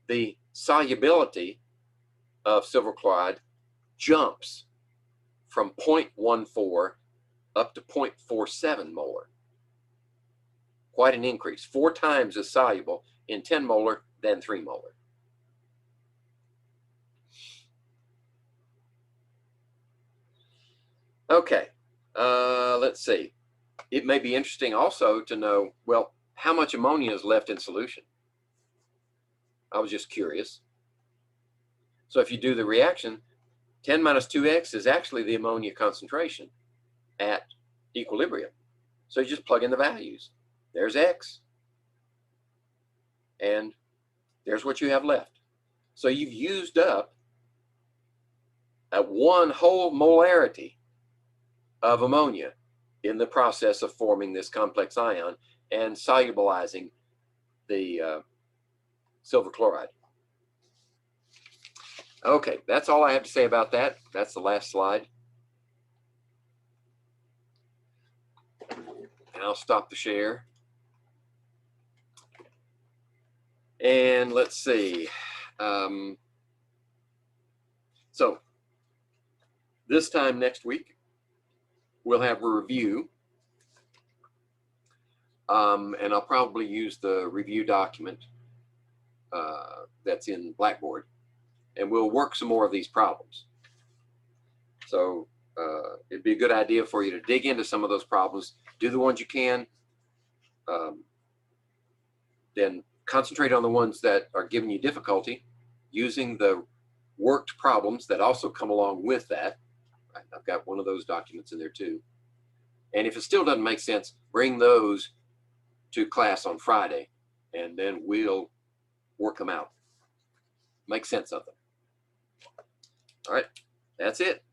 the solubility of silver chloride jumps from 0.14 up to 0.47 molar. Quite an increase, 4 times as soluble in 10 molar than 3 molar. Okay, let's see. It may be interesting also to know, well, how much ammonia is left in solution? I was just curious. So if you do the reaction, 10 minus 2x is actually the ammonia concentration at equilibrium. So you just plug in the values. There's x, and there's what you have left. So you've used up one whole molarity of ammonia in the process of forming this complex ion and solubilizing the silver chloride. Okay, that's all I have to say about that. That's the last slide. And I'll stop the share. And let's see. So this time next week, we'll have a review. And I'll probably use the review document that's in Blackboard. And we'll work some more of these problems. So it'd be a good idea for you to dig into some of those problems, do the ones you can, then concentrate on the ones that are giving you difficulty using the worked problems that also come along with that. Right? I've got one of those documents in there too. And if it still doesn't make sense, bring those to class on Friday, and then we'll work them out, make sense of them. All right, that's it.